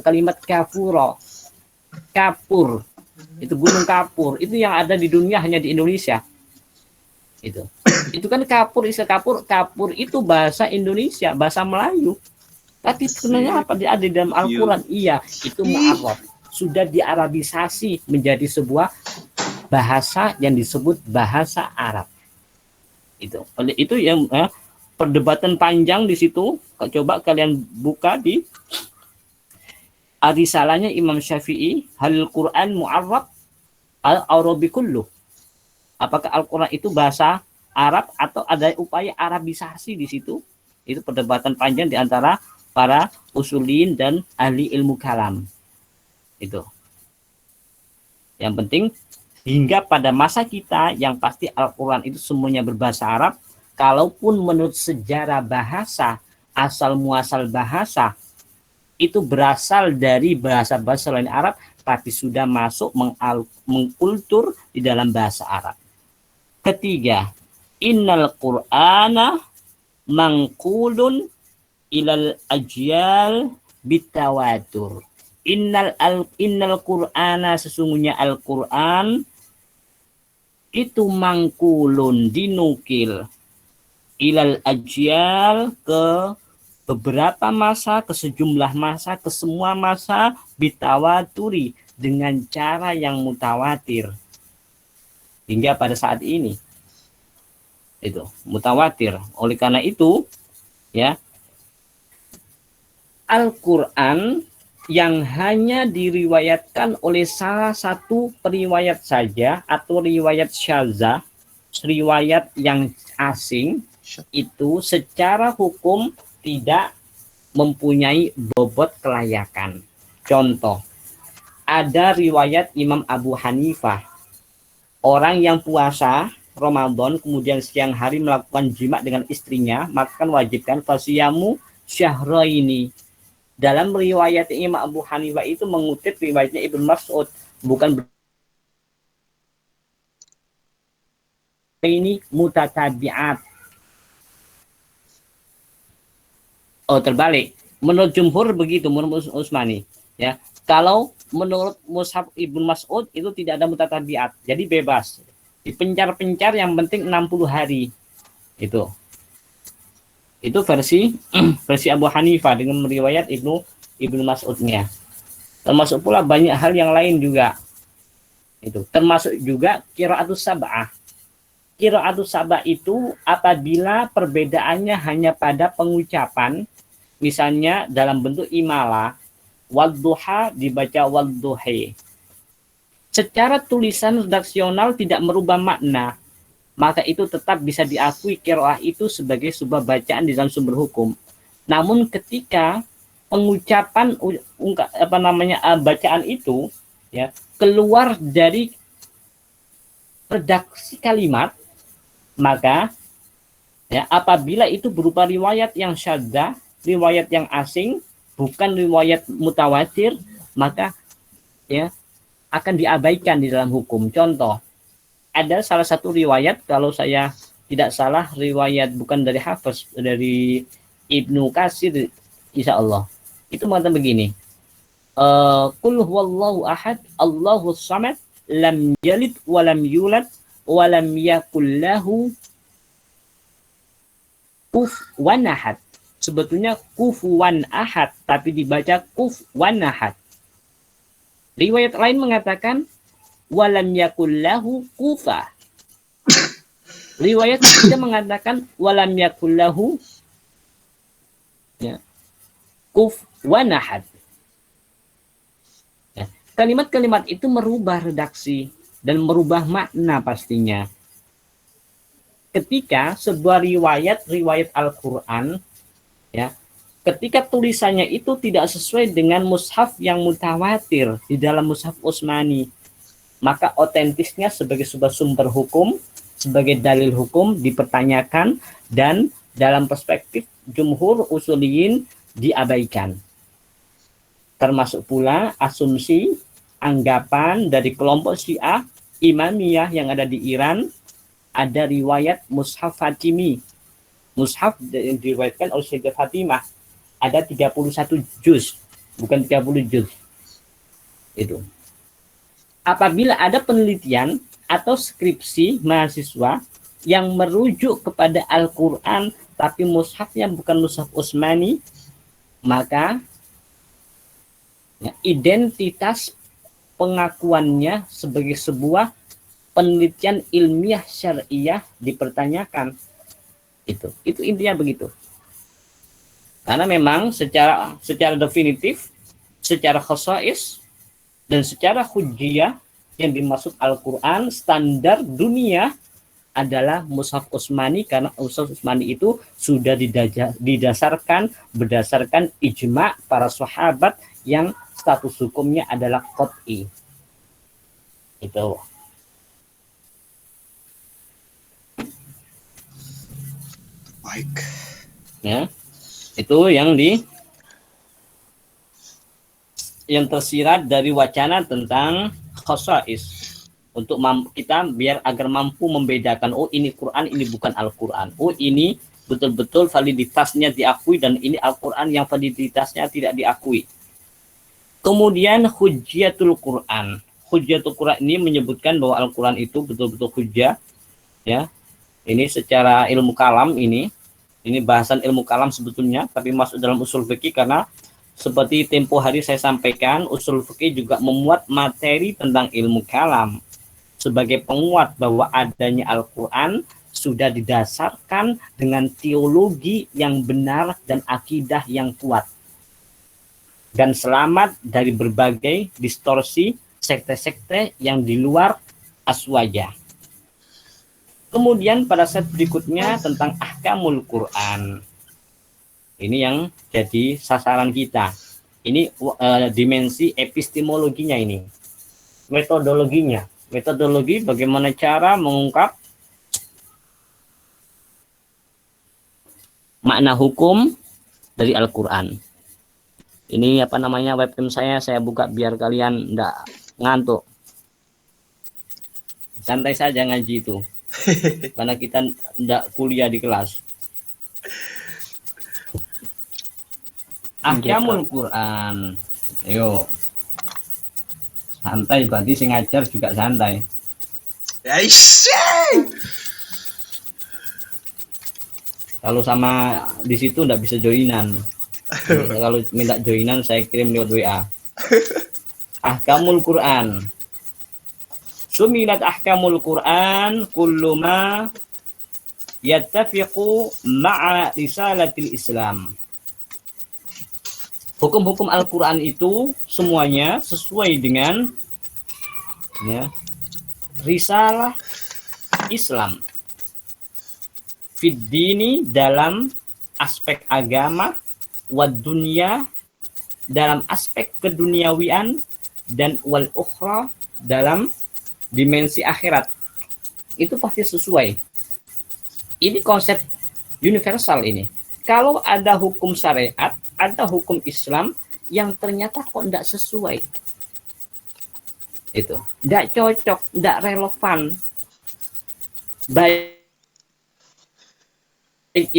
A: kalimat kafuro, kapur, itu gunung kapur, itu yang ada di dunia hanya di Indonesia. Itu kan kapur, istilah kapur itu bahasa Indonesia, bahasa Melayu. Tapi sebenarnya apa ada di dalam Al-Quran? Iya, itu mu'arrab, sudah diarabisasi menjadi sebuah bahasa yang disebut bahasa Arab. Itu yang perdebatan panjang di situ. Coba kalian buka di risalahnya Imam Syafi'i, Halil Quran Mu'arrab al-Arabi kullu. Apakah Al-Quran itu bahasa Arab atau ada upaya arabisasi di situ? Itu perdebatan panjang di antara para usulin dan ahli ilmu kalam. Itu. Yang penting hingga pada masa kita yang pasti Al-Quran itu semuanya berbahasa Arab. Kalaupun menurut sejarah bahasa, asal muasal bahasa itu berasal dari bahasa-bahasa lain Arab, tapi sudah masuk mengkultur di dalam bahasa Arab. Ketiga, innal Qur'ana mangkulun ilal ajyal bitawatur. Innal Qur'ana, sesungguhnya Al-Quran itu mangkulun, dinukil, ilal ajyal, ke beberapa masa, ke sejumlah masa, ke semua masa, bitawaturi, dengan cara yang mutawatir hingga pada saat ini. Itu mutawatir. Oleh karena itu ya, Al-Quran yang hanya diriwayatkan oleh salah satu periwayat saja atau riwayat syadzah, riwayat yang asing, itu secara hukum tidak mempunyai bobot kelayakan. Contoh, ada riwayat Imam Abu Hanifah, orang yang puasa Ramadan kemudian siang hari melakukan jima dengan istrinya, maka kan wajibkan fasiyamu syahraini. Dalam riwayat Imam Abu Hanifah itu mengutip riwayatnya Ibnu Mas'ud, bukan ini mutatabi'at. Oh, terbalik. Menurut jumhur begitu, menurut Utsmani, ya. Kalau menurut Mushaf Ibnu Mas'ud itu tidak ada mutatabi'at, jadi bebas. Dipencar-pencar yang penting 60 hari. Itu versi Abu Hanifah dengan riwayat Ibnu Mas'udnya. Termasuk pula banyak hal yang lain juga. Itu termasuk juga qiraatus sab'ah. Qiraatus sab'ah itu apabila perbedaannya hanya pada pengucapan, misalnya dalam bentuk imala, wadduha dibaca wadduhi. Secara tulisan redaksional tidak merubah makna, maka itu tetap bisa diakui qiraah itu sebagai sebuah bacaan di dalam sumber hukum. Namun ketika pengucapan bacaan itu ya keluar dari redaksi kalimat, maka ya apabila itu berupa riwayat yang syadzah, riwayat yang asing, bukan riwayat mutawatir, maka ya akan diabaikan di dalam hukum. Contoh, ada salah satu riwayat, kalau saya tidak salah, riwayat bukan dari Hafiz, dari Ibnu Katsir, insya Allah. Itu mengatakan begini, Qul huwallahu ahad, Allahus samad, lam yalid walam yulad, walam yakul lahu kufuwan ahad. Sebetulnya kufuwan ahad, tapi dibaca kufuwan ahad. Riwayat lain mengatakan walam yakul lahu kufa. Riwayat ketiga mengatakan walam yakul lahu ya, kufuwan ahad. Ya, kalimat-kalimat itu merubah redaksi dan merubah makna pastinya. Ketika sebuah riwayat Al-Qur'an ya, ketika tulisannya itu tidak sesuai dengan mushaf yang mutawatir di dalam mushaf Utsmani, maka otentisnya sebagai sebuah sumber hukum, sebagai dalil hukum dipertanyakan dan dalam perspektif jumhur usuliyin diabaikan. Termasuk pula asumsi, anggapan dari kelompok Syiah Imamiyah yang ada di Iran, ada riwayat Mushaf Fatimi. Mushaf yang diriwayatkan oleh Sayyidah Fatimah. Ada 31 juz, bukan 30 juz. Itu. Apabila ada penelitian atau skripsi mahasiswa yang merujuk kepada Al-Qur'an tapi mushafnya bukan mushaf Utsmani, maka ya, identitas pengakuannya sebagai sebuah penelitian ilmiah syariah dipertanyakan. Itu intinya begitu. Karena memang secara definitif, secara khasais dan secara hujjiyah yang dimaksud Al-Qur'an standar dunia adalah mushaf Utsmani, karena mushaf Utsmani itu sudah didasarkan berdasarkan ijma' para sahabat yang status hukumnya adalah qat'i. Itu.
B: Baik.
A: Ya. Itu yang tersirat dari wacana tentang khasais untuk kita biar agar mampu membedakan, oh ini Quran, ini bukan Al-Quran, oh ini betul-betul validitasnya diakui dan ini Al-Quran yang validitasnya tidak diakui. Kemudian hujjatul Quran. Hujjatul Quran ini menyebutkan bahwa Al-Quran itu betul-betul hujjah, ya. Ini secara ilmu kalam ini bahasan ilmu kalam sebetulnya, tapi masuk dalam usul fikih karena seperti tempo hari saya sampaikan, usul fikih juga memuat materi tentang ilmu kalam sebagai penguat bahwa adanya Al-Quran sudah didasarkan dengan teologi yang benar dan akidah yang kuat. dan selamat dari berbagai distorsi sekte-sekte yang di luar aswaja. Kemudian pada set berikutnya tentang ahkamul Quran. Ini yang jadi sasaran kita. Ini dimensi epistemologinya ini. Metodologinya. Metodologi bagaimana cara mengungkap makna hukum dari Al-Quran. Ini apa namanya webcam saya buka biar kalian enggak ngantuk. Santai saja ngaji itu. Karena kita enggak kuliah di kelas. Ahkamul Quran. Ayo. Santai berarti sing ngajar juga santai. Kalau sama di situ enggak bisa joinan. Kalau minta joinan saya kirim lewat WA. Ahkamul Quran. Sumilat ahkamul Quran kullu ma yattafiqu ma'a risalatil Islam. Hukum-hukum Al-Quran itu semuanya sesuai dengan risalah Islam. Fid dini dalam aspek agama, wad dunya dalam aspek keduniawian, dan wal ukhra dalam dimensi akhirat. Itu pasti sesuai. Ini konsep universal ini. Kalau ada hukum syariat, ada hukum Islam yang ternyata kok tidak sesuai. Itu. Tidak cocok, tidak relevan. Baik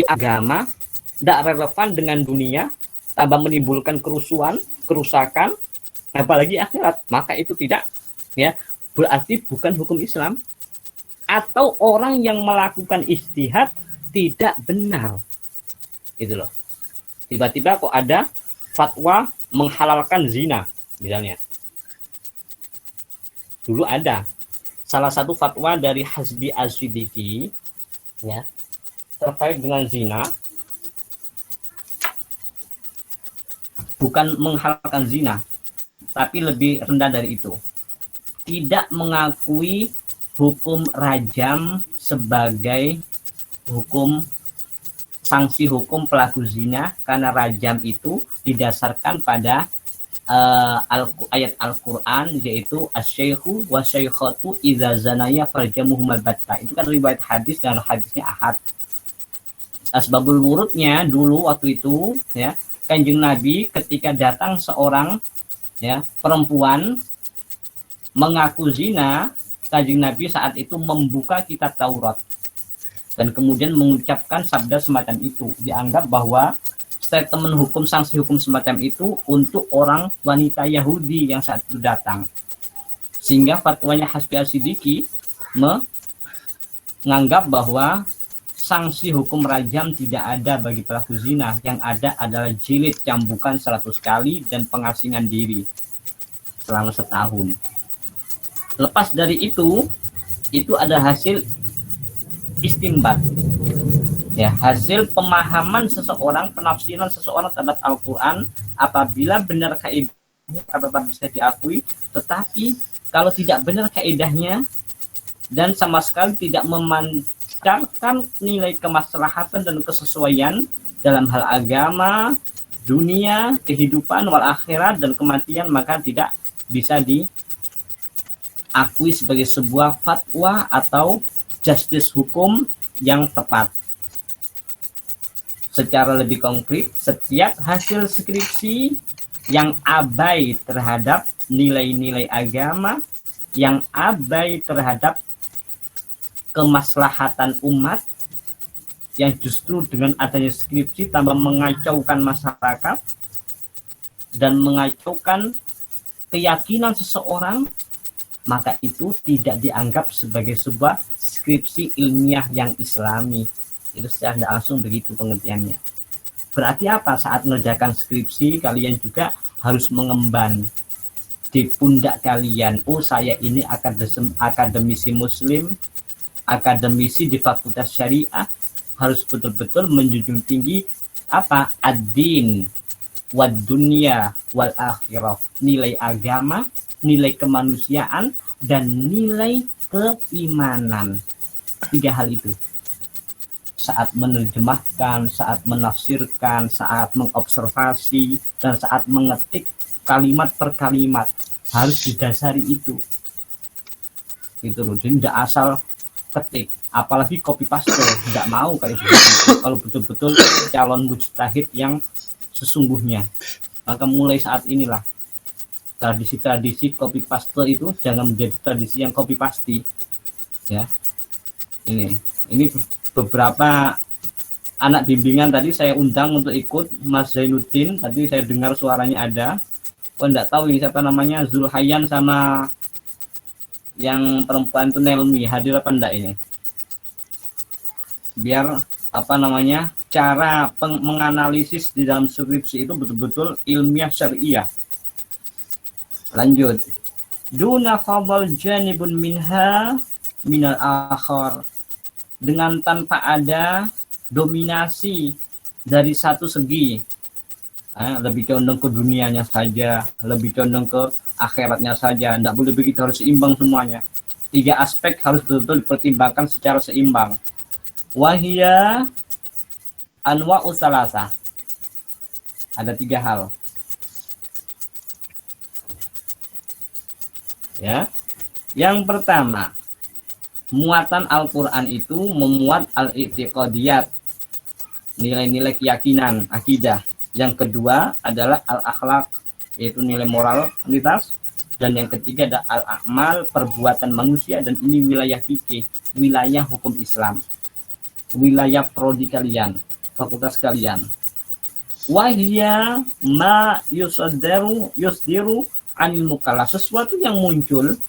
A: agama, tidak relevan dengan dunia, tambah menimbulkan kerusuhan, kerusakan, apalagi akhirat. Maka itu tidak, berarti bukan hukum Islam. Atau orang yang melakukan ijtihad tidak benar. Itu loh. Tiba-tiba kok ada fatwa menghalalkan zina misalnya. Dulu ada salah satu fatwa dari Hasbi Az-Siddiqi terkait dengan zina, bukan menghalalkan zina, tapi lebih rendah dari itu. Tidak mengakui hukum rajam sebagai hukum sanksi hukum pelaku zina, karena rajam itu didasarkan pada ayat Al-Quran, yaitu asy-syaikhu wa syaikhatu idza zanaya farjamuhumal batta. Itu kan riwayat hadis dan hadisnya ahad. Asbabul wurudnya dulu waktu itu Kanjeng Nabi ketika datang seorang perempuan mengaku zina, Kanjeng Nabi saat itu membuka kitab Taurat dan kemudian mengucapkan sabda semacam itu. Dianggap bahwa statement hukum, sanksi hukum semacam itu untuk orang wanita Yahudi yang saat itu datang. Sehingga fatwanya Hasbi Az-Siddiqi menganggap bahwa sanksi hukum rajam tidak ada bagi pelaku zina. Yang ada adalah jilid, cambukan 100 kali, dan pengasingan diri selama setahun. Lepas dari itu ada hasil istimbat, hasil pemahaman seseorang, penafsiran seseorang terhadap Al-Quran. Apabila benar kaidahnya tetap bisa diakui, tetapi kalau tidak benar kaidahnya dan sama sekali tidak memancarkan nilai kemaslahatan dan kesesuaian dalam hal agama, dunia, kehidupan, wal akhirat, dan kematian, maka tidak bisa diakui sebagai sebuah fatwa atau justice hukum yang tepat. Secara lebih konkret, setiap hasil skripsi yang abai terhadap nilai-nilai agama, yang abai terhadap kemaslahatan umat, yang justru dengan adanya skripsi tambah mengacaukan masyarakat dan mengacaukan keyakinan seseorang, maka itu tidak dianggap sebagai sebuah skripsi ilmiah yang islami. Itu secara tidak langsung begitu pengertiannya. Berarti apa? Saat mengerjakan skripsi, kalian juga harus mengemban di pundak kalian. Oh, saya ini akademisi muslim, akademisi di fakultas syariah, harus betul-betul menjunjung tinggi ad-din, wad dunya wal akhirah, nilai agama, nilai kemanusiaan, dan nilai keimanan. 3 hal itu saat menerjemahkan, saat menafsirkan, saat mengobservasi, dan saat mengetik kalimat per kalimat harus didasari itu. Itu loh, jadi tidak asal ketik, apalagi copy paste, tidak mau kayak begitu. Kalau betul-betul calon mujtahid yang sesungguhnya, maka mulai saat inilah tradisi-tradisi copy paste itu jangan menjadi tradisi yang copy paste, ya. Ini beberapa anak bimbingan tadi saya undang untuk ikut, Mas Zainuddin tadi saya dengar suaranya ada. Oh, enggak tahu ini siapa namanya, Zulhayan sama yang perempuan itu Nelmi, hadir apa enggak ini? Biar apa namanya, cara menganalisis di dalam skripsi itu betul-betul ilmiah syariah. Lanjut. Duna fadal janibun minha minal akhar, dengan tanpa ada dominasi dari satu segi, lebih condong ke dunianya saja, lebih condong ke akhiratnya saja. Tidak boleh begitu, harus seimbang semuanya. 3 aspek harus betul-betul dipertimbangkan secara seimbang. Wahia anwa'u salasa, ada 3 hal, ya. Yang pertama, muatan Al-Quran itu memuat al-i'tiqadiyat, nilai-nilai keyakinan, akidah. Yang kedua adalah al-akhlak, yaitu nilai moralitas. Dan yang ketiga ada al-a'mal, perbuatan manusia. Dan ini wilayah fikih, wilayah hukum Islam, wilayah prodi kalian, fakultas kalian. Wahya ma yusdiru anil mukallaf, sesuatu yang muncul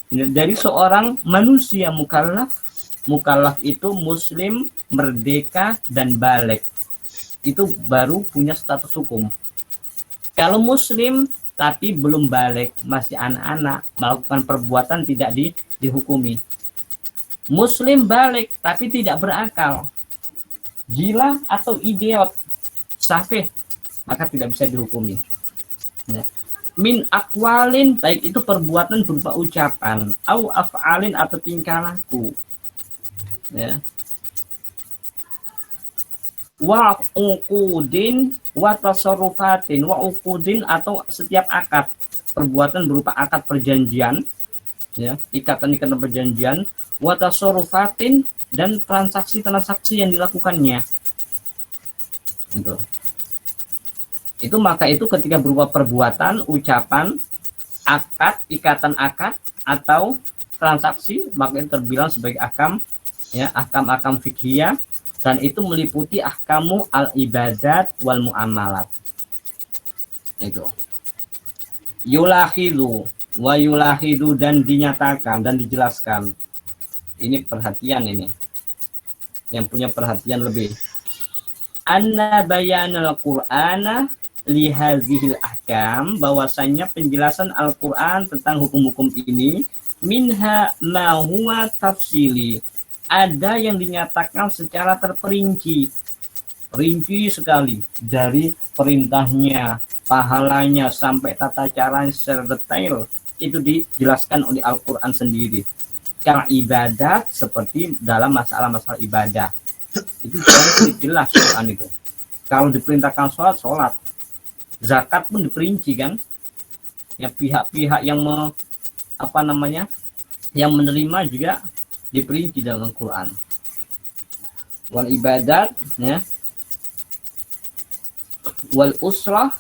A: dari seorang manusia mukallaf. Mukallaf itu muslim, merdeka, dan balik. Itu baru punya status hukum. Kalau muslim tapi belum balik, masih anak-anak, melakukan perbuatan tidak dihukumi. Muslim balik tapi tidak berakal, gila atau idiot, safih, maka tidak bisa dihukumi. Ya. Min akwalin, baik itu perbuatan berupa ucapan, au af'alin atau tingkah laku, ya. Wa uqudin wa tasarrufatin, wa uqudin atau setiap akad, perbuatan berupa akad perjanjian, ya, ikatan-ikatan perjanjian, wa tasarrufatin, dan transaksi-transaksi yang dilakukannya. Itu maka itu ketika berupa perbuatan, ucapan, akad, ikatan akad, atau transaksi, maka itu terbilang sebagai ahkam, ya, ahkam-ahkam fikhiyah, dan itu meliputi ahkamu al-ibadat wal muamalat. Itu. Yulahidu wa yulahidu, dan dinyatakan dan dijelaskan. Ini perhatian ini. Yang punya perhatian lebih. Anna bayanal Qur'ana lihazihil ahkam, bahwasanya penjelasan Al-Quran tentang hukum-hukum ini, minha ma huwa tafsili, ada yang dinyatakan secara terperinci, rinci sekali, dari perintahnya, pahalanya, sampai tata caranya secara detail, itu dijelaskan oleh Al-Quran sendiri. Kalau ibadat, seperti dalam masalah-masalah ibadah, itu jelas Quran itu. Kalau diperintahkan sholat, zakat pun diperinci kan, ya, pihak-pihak yang yang menerima juga diperinci dalam Al-Quran. Wal ibadat, ya, wal usrah,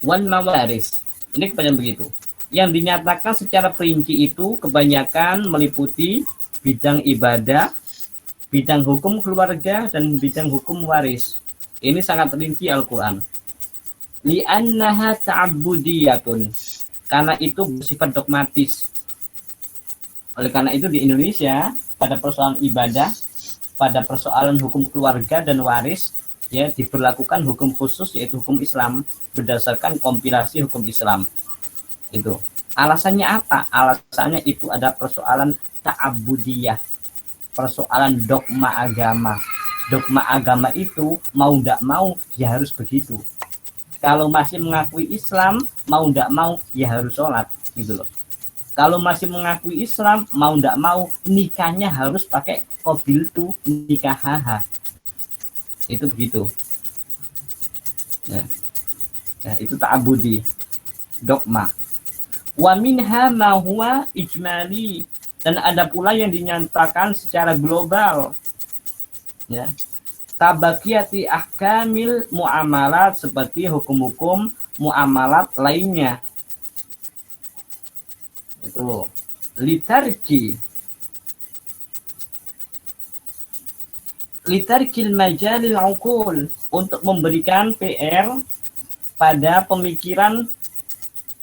A: wal mawaris, ini kebanyakan begitu. Yang dinyatakan secara perinci itu kebanyakan meliputi bidang ibadah, bidang hukum keluarga, dan bidang hukum waris. Ini sangat rinci Al-Quran. Li'annaha ta'abbudiyatun, karena itu bersifat dogmatis. Oleh karena itu di Indonesia pada persoalan ibadah, pada persoalan hukum keluarga dan waris, ya, diberlakukan hukum khusus, yaitu hukum Islam berdasarkan kompilasi hukum Islam. Itu alasannya apa? Alasannya itu ada persoalan ta'abbudiyah, persoalan dogma agama. Dogma agama itu mau tidak mau ya harus begitu. Kalau masih mengakui Islam, mau ndak mau ya harus sholat gitu loh. Kalau masih mengakui Islam, mau ndak mau nikahnya harus pakai qabiltu nikahaha. Itu begitu. Ya. Nah, itu ta'abudi, dogma. Wa minha ma huwa ijmali, dan ada pula yang dinyatakan secara global. Ya. Tabaqiyati ahkamil muamalat, seperti hukum-hukum muamalat lainnya. Itu litarkil majalil uqul, untuk memberikan PR pada pemikiran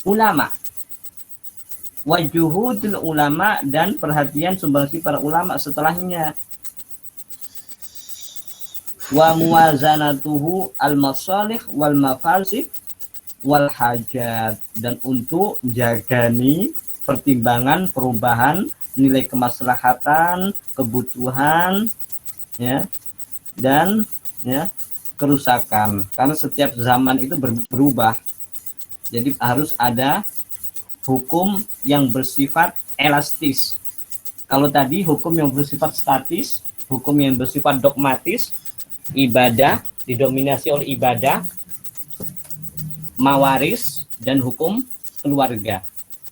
A: ulama, wajuhudul ulama, dan perhatian sumbangsi para ulama setelahnya, wa muwazanatuhu al-masalih wal mafasid wal hajat, dan untuk jagani pertimbangan perubahan nilai kemaslahatan, kebutuhan, ya, dan ya kerusakan, karena setiap zaman itu berubah. Jadi harus ada hukum yang bersifat elastis. Kalau tadi hukum yang bersifat statis, hukum yang bersifat dogmatis, ibadah didominasi oleh ibadah, mawaris, dan hukum keluarga.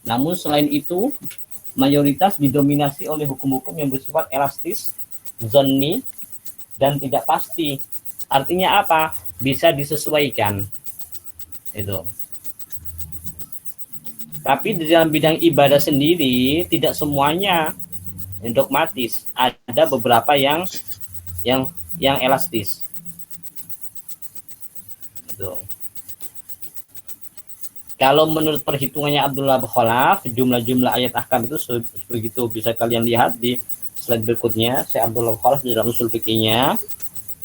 A: Namun selain itu, mayoritas didominasi oleh hukum-hukum yang bersifat elastis, zonni, dan tidak pasti. Artinya apa? Bisa disesuaikan. Itu. Tapi di dalam bidang ibadah sendiri tidak semuanya dogmatis. Ada beberapa yang elastis. Itu. Kalau menurut perhitungannya Abdullah Khalaf, jumlah ayat ahkam itu begitu, bisa kalian lihat di slide berikutnya. Saya Abdullah Khalaf di dalam usul fikihnya,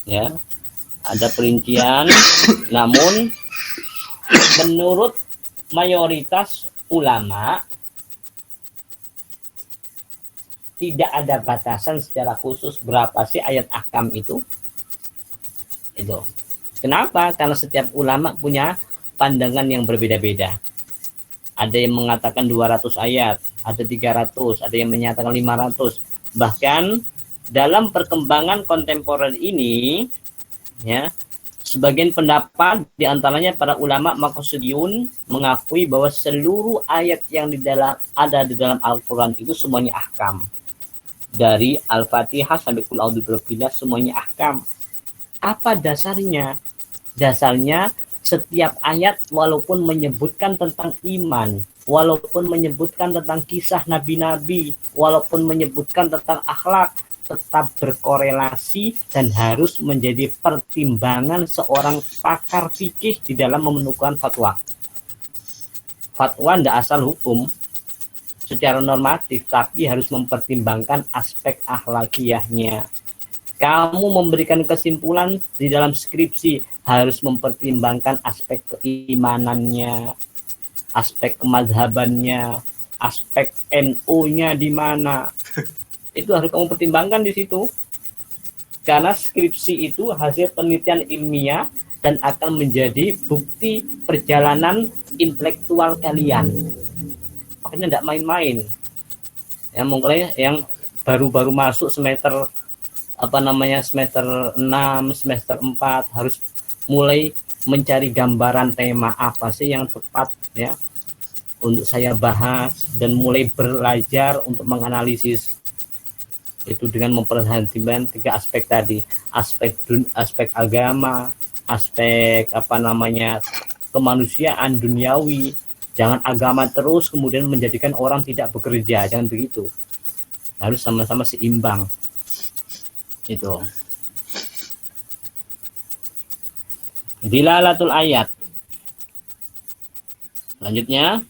A: ya, ada perincian. Namun menurut mayoritas ulama tidak ada batasan secara khusus berapa sih ayat ahkam itu. Kenapa? Karena setiap ulama punya pandangan yang berbeda-beda. Ada yang mengatakan 200 ayat, ada 300, ada yang menyatakan 500. Bahkan dalam perkembangan kontemporer ini, ya, sebagian pendapat diantaranya para ulama Maqsudiyun mengakui bahwa seluruh ayat yang ada di dalam Al-Quran itu semuanya ahkam. Dari Al-Fatihah sampai Qul a'udzu birabbil nas semuanya ahkam. Apa dasarnya? Dasarnya setiap ayat walaupun menyebutkan tentang iman, walaupun menyebutkan tentang kisah nabi-nabi, walaupun menyebutkan tentang akhlak, tetap berkorelasi dan harus menjadi pertimbangan seorang pakar fikih di dalam menentukan fatwa. Fatwa tidak asal hukum secara normatif, tapi harus mempertimbangkan aspek akhlakiyahnya. Kamu memberikan kesimpulan di dalam skripsi harus mempertimbangkan aspek keimanannya, aspek kemadhabannya, aspek NU-nya di mana. Itu harus kamu pertimbangkan di situ. Karena skripsi itu hasil penelitian ilmiah dan akan menjadi bukti perjalanan intelektual kalian. Makanya tidak main-main. Yang mulai yang baru-baru masuk semester semester 6, semester 4 harus mulai mencari gambaran tema apa sih yang tepat, ya, untuk saya bahas, dan mulai belajar untuk menganalisis itu dengan memperhatikan 3 aspek tadi, aspek agama, aspek kemanusiaan duniawi. Jangan agama terus kemudian menjadikan orang tidak bekerja, jangan begitu. Harus sama-sama seimbang. Itu. Dilalatul ayat. Selanjutnya,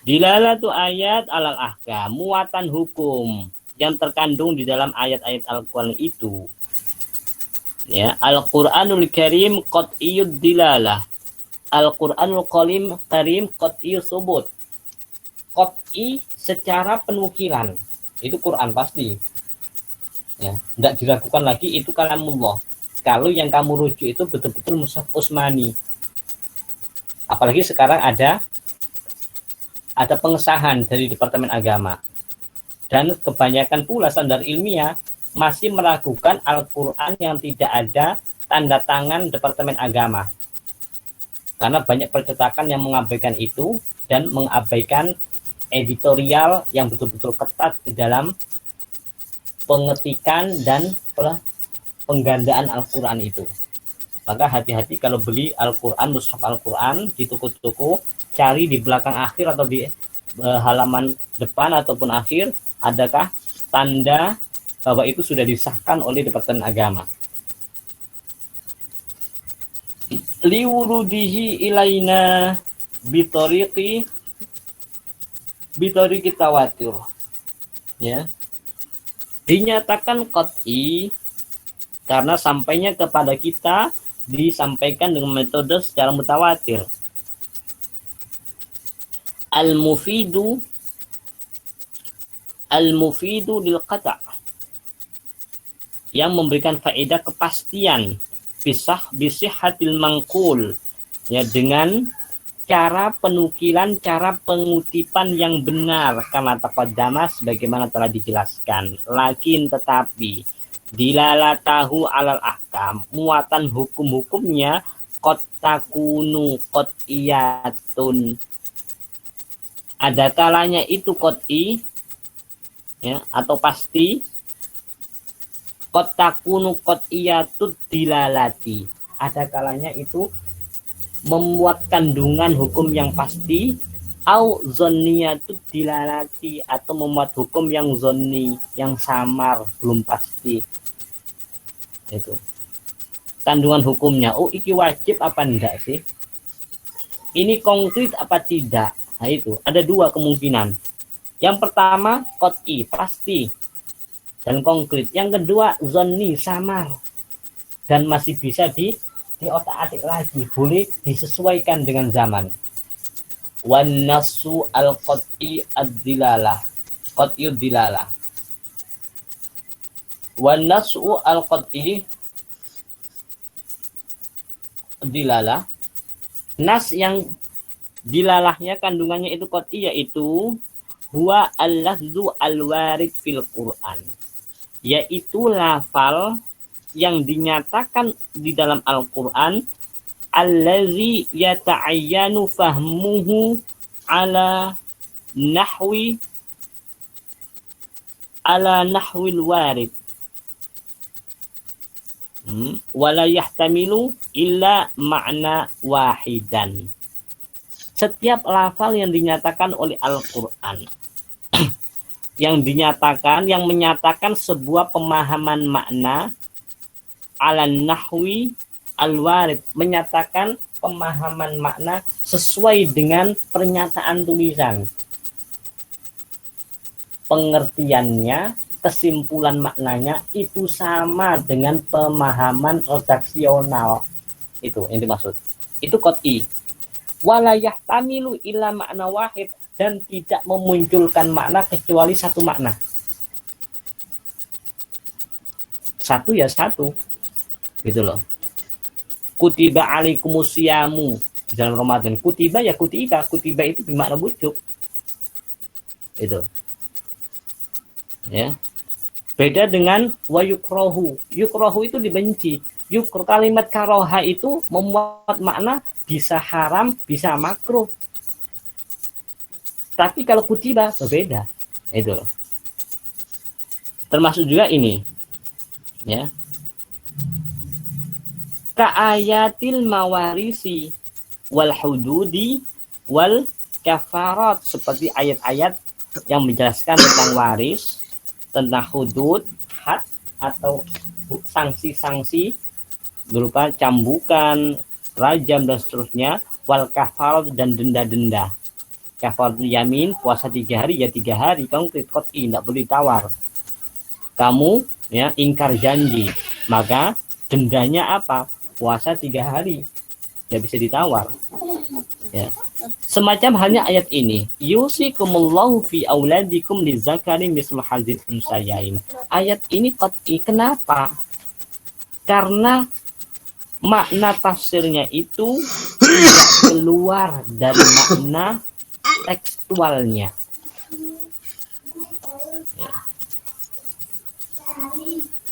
A: dilalatul ayat alal ahkam, muatan hukum yang terkandung di dalam ayat-ayat Al-Qur'an itu. Ya, Al-Qur'anul Karim qat'iyyud dilalah. Al-Qur'anul Karim qat'iyyus subut. Qat'i secara penukilan. Itu Quran pasti. Ya, tidak diragukan lagi itu kalamullah. kalau yang kamu rujuk itu betul-betul mushaf Utsmani. Apalagi sekarang ada pengesahan dari Departemen Agama. Dan kebanyakan pula standar ilmiah masih meragukan Al-Quran yang tidak ada tanda tangan Departemen Agama. Karena banyak percetakan yang mengabaikan itu dan mengabaikan editorial yang betul-betul ketat di dalam pengetikan dan penggandaan Al-Quran itu. Maka hati-hati kalau beli Al-Quran, mushaf Al-Quran di toko-toko, cari di belakang akhir atau di halaman depan ataupun akhir, adakah tanda bahwa itu sudah disahkan oleh Departemen Agama. Liwurudihi ilaina bitoriqi tawatur. Ya. Dinyatakan qat'i karena sampainya kepada kita disampaikan dengan metode secara mutawatir. Al-mufidu lil qata', yang memberikan faedah kepastian bisihhatil mangkul, ya, dengan cara penukilan, cara pengutipan yang benar karena taqaddama sebagaimana telah dijelaskan. Lakin tetapi dilalatahu alal ahkam, muatan hukum-hukumnya qad takunu qat'iyatun, ada kalanya itu qat'i, ya, atau pasti. Qad takunu qat'iyatud dilalati, ada kalanya itu memuat kandungan hukum yang pasti, au zonniyatud dilalati, atau memuat hukum yang zonni, yang samar, belum pasti. Itu kandungan hukumnya, oh iki wajib apa enggak sih, ini konkret apa tidak. Nah itu ada dua kemungkinan. Yang pertama qat'i, pasti dan konkret. Yang kedua zonni, samar dan masih bisa diotak-atik lagi, boleh disesuaikan dengan zaman. Wan nasu al qat'i ad-dilalah, qat'iyud dilalah. Wan nasu al qat'i dilalah, nas yang dilalahnya kandungannya itu qat'i, yaitu huwa al-lafzu al-warid fil Qur'an, yaitu lafal yang dinyatakan di dalam Al-Qur'an, allazi yata'ayyanu fahmuhu ala nahwil warid wala yahtamilu illa ma'na wahidan. Setiap lafal yang dinyatakan oleh Al-Qur'an yang menyatakan sebuah pemahaman makna ala nahwi al-warid, menyatakan pemahaman makna sesuai dengan pernyataan tulisan, pengertiannya, kesimpulan maknanya itu sama dengan pemahaman redaksional. Itu yang dimaksud. Itu qat'i. Wala yahtamilu illa makna wahid, dan tidak memunculkan makna kecuali satu makna. Satu ya satu. Gitu loh. Kutiba alaikumusyamu di dalam Ramadan. Kutiba ya kutiba. Kutiba itu bermakna bujuk. Itu. Ya. Beda dengan wa yukrohu. Yukrohu itu dibenci. Kalimat karoha itu memuat makna bisa haram, bisa makruh. Tapi kalau kutiba berbeda. Itu loh. Termasuk juga ini. Ya. Ka'ayatil mawarisi wal hududi wal kafarat, seperti ayat-ayat yang menjelaskan tentang waris, tentang hudud, had, atau sanksi-sanksi berupa cambukan, rajam dan seterusnya, wal kafarat, dan denda-denda. Kafaratul yamin, puasa 3 hari ya 3 hari, konkret qat'i, tidak boleh tawar. Kamu ya ingkar janji, maka dendanya apa? Puasa 3 hari, tidak bisa ditawar. Ya. Semacam halnya ayat ini, yusikumullahu fi auladikum lizakari mislu hadzil unsayain. Ayat ini qat'i. Kenapa? Karena makna tafsirnya itu tidak keluar dari makna tekstualnya. Ya.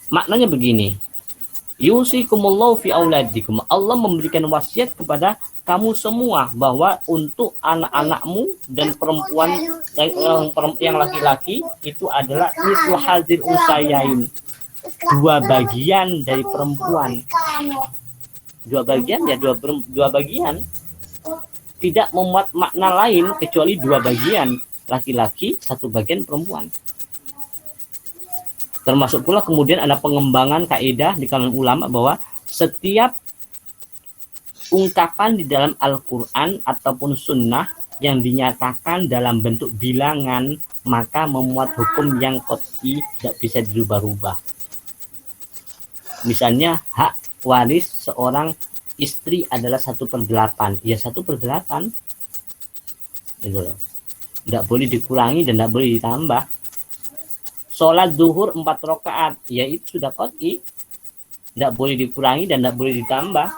A: Maknanya begini. Yusikumullahu fi auladikum. Allah memberikan wasiat kepada kamu semua bahwa untuk anak-anakmu dan perempuan yang laki-laki itu adalah mislu hadzil unsayain. Dua bagian dari perempuan. Dua bagian ya dua bagian. Tidak memuat makna lain kecuali dua bagian laki-laki, satu bagian perempuan. Termasuk pula kemudian ada pengembangan kaidah di kalangan ulama bahwa setiap ungkapan di dalam Al-Quran ataupun sunnah yang dinyatakan dalam bentuk bilangan maka memuat hukum yang qat'i, tidak bisa dirubah-rubah. Misalnya hak waris seorang istri adalah 1/8, ya 1/8 itu loh. Tidak boleh dikurangi dan tidak boleh ditambah. Sholat zuhur 4 rakaat, ya itu sudah qat'i, tidak boleh dikurangi dan tidak boleh ditambah.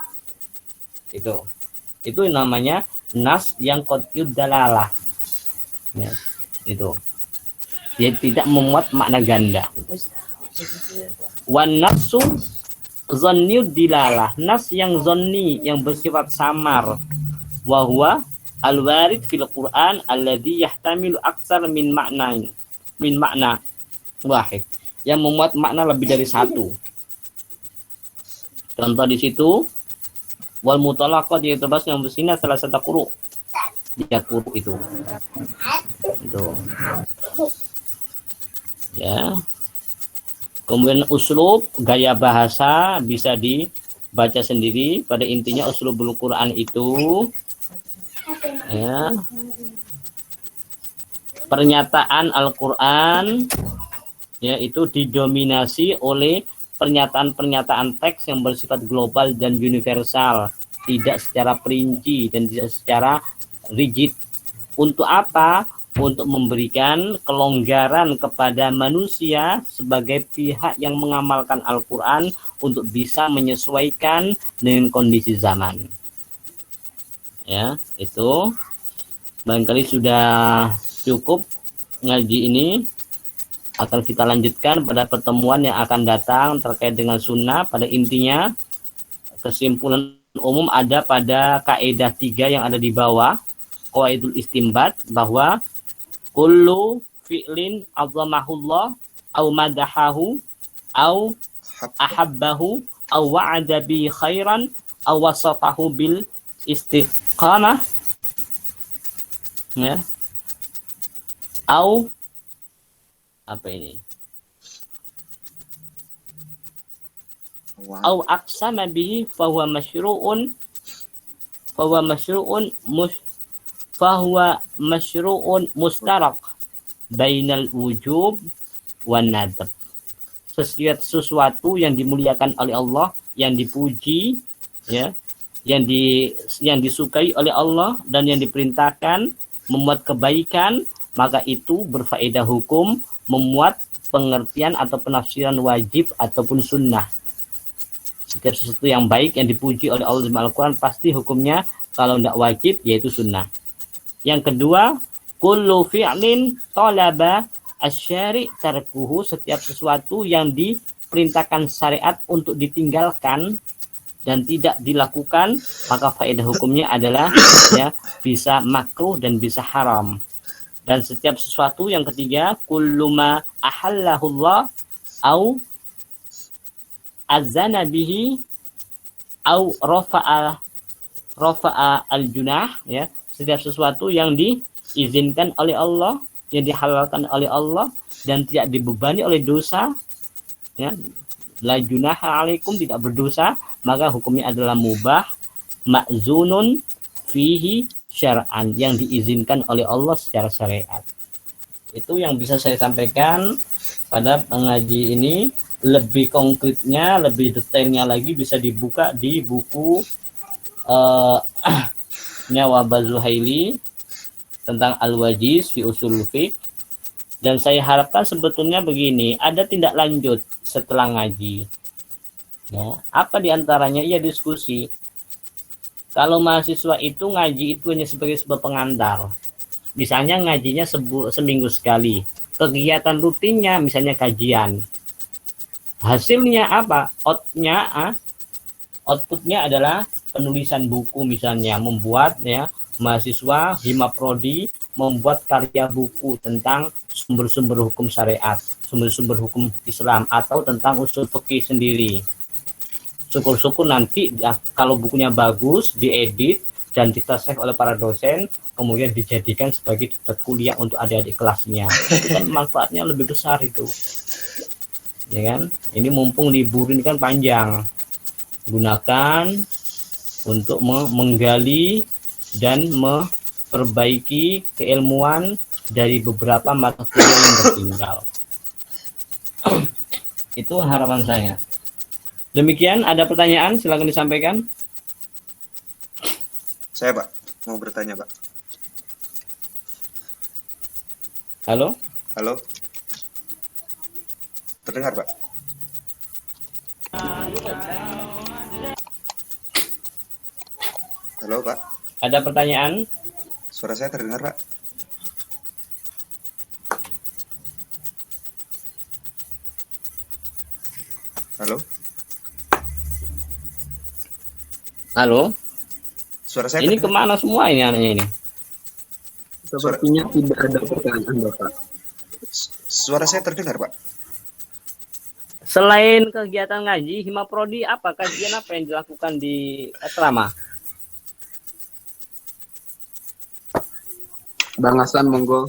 A: Itu namanya nas yang qat'iyud dalalah, ya, itu dia tidak memuat makna ganda. Wan nafsu zanniyud dilalah, nas yang zonni yang bersifat samar, wa huwa al-warid fil Qur'an alladhi yahtamilu aksar min makna wahid, yang memuat makna lebih dari satu. Contoh di situ wal mutalaqat yaitu bas yang bersina salah satu quru. Ya quru itu. Ya. Kemudian uslub gaya bahasa bisa dibaca sendiri. Pada intinya uslubul Quran itu ya, pernyataan Al-Quran yaitu didominasi oleh pernyataan-pernyataan teks yang bersifat global dan universal, tidak secara perinci dan tidak secara rigid. Untuk apa? Untuk memberikan kelonggaran kepada manusia sebagai pihak yang mengamalkan Al-Quran untuk bisa menyesuaikan dengan kondisi zaman. Ya, itu barangkali sudah cukup ngaji ini. Akan kita lanjutkan pada pertemuan yang akan datang terkait dengan sunnah. Pada intinya kesimpulan umum ada pada kaidah 3 yang ada di bawah qawaidul istimbat, bahwa kullu fi'lin azamahullah au madahahu au ahabbahu au wa'ada bi khairan au wasafahu bil istiqamah, ya, au apa ini? Au aqsama bihi fahuwa masyru'un mustarak bainal wujub wan nadab. Sesuatu yang dimuliakan oleh Allah, yang dipuji, ya, yang disukai oleh Allah dan yang diperintahkan memuat kebaikan, maka itu berfaedah hukum, memuat pengertian atau penafsiran wajib ataupun sunnah. Setiap sesuatu yang baik yang dipuji oleh Allah dalam Al-Quran pasti hukumnya kalau tidak wajib yaitu sunnah. Yang kedua, kullu fi'lin talaba asyari' tarkuhu, setiap sesuatu yang diperintahkan syariat untuk ditinggalkan dan tidak dilakukan, maka faedah hukumnya adalah ya bisa makruh dan bisa haram. Dan setiap sesuatu yang ketiga, kullu ma ahallahullah au azana bihi au rafa'a al-junah, ya, setiap sesuatu yang diizinkan oleh Allah, yang dihalalkan oleh Allah dan tidak dibebani oleh dosa, ya, la junaha alaikum, tidak berdosa, maka hukumnya adalah mubah ma'zunun fihi syar'an, yang diizinkan oleh Allah secara syariat. Itu yang bisa saya sampaikan pada pengaji ini. Lebih konkretnya, lebih detailnya lagi bisa dibuka di buku Wahbah Zuhaili tentang Al-Wajiz fi Ushul Fiqh. Dan saya harapkan sebetulnya begini, ada tindak lanjut setelah ngaji. Ya, apa diantaranya? Iya diskusi. Kalau mahasiswa itu ngaji itu hanya sebagai sebuah pengantar. Misalnya ngajinya seminggu sekali. Kegiatan rutinnya misalnya kajian. Hasilnya apa? Outputnya adalah penulisan buku misalnya, membuat ya mahasiswa Himaprodi membuat karya buku tentang sumber-sumber hukum syariat, sumber-sumber hukum Islam atau tentang usul fikih sendiri. Syukur-syukur nanti ya, kalau bukunya bagus, diedit dan ditasih oleh para dosen, kemudian dijadikan sebagai daftar kuliah untuk adik-adik kelasnya. Itu kan manfaatnya lebih besar itu. Ya kan? Ini mumpung libur ini kan panjang. Gunakan untuk menggali dan memperbaiki keilmuan dari beberapa mata kuliah yang tertinggal. Itu harapan saya. Demikian, ada pertanyaan, silakan disampaikan.
B: Saya, Pak, mau bertanya, Pak.
A: Halo?
B: Halo? Terdengar, Pak? Halo, Pak?
A: Ada pertanyaan?
B: Suara saya terdengar, Pak? Halo?
A: Halo?
B: Suara saya
A: Ini
B: terdengar?
A: kemana semua ini anaknya ini?
C: Sepertinya tidak ada pertanyaan, Bapak.
B: Suara saya terdengar, Pak?
A: Selain kegiatan ngaji, Himaprodi apa? Kajian apa yang dilakukan di asrama?
C: Bang Hasan, monggo.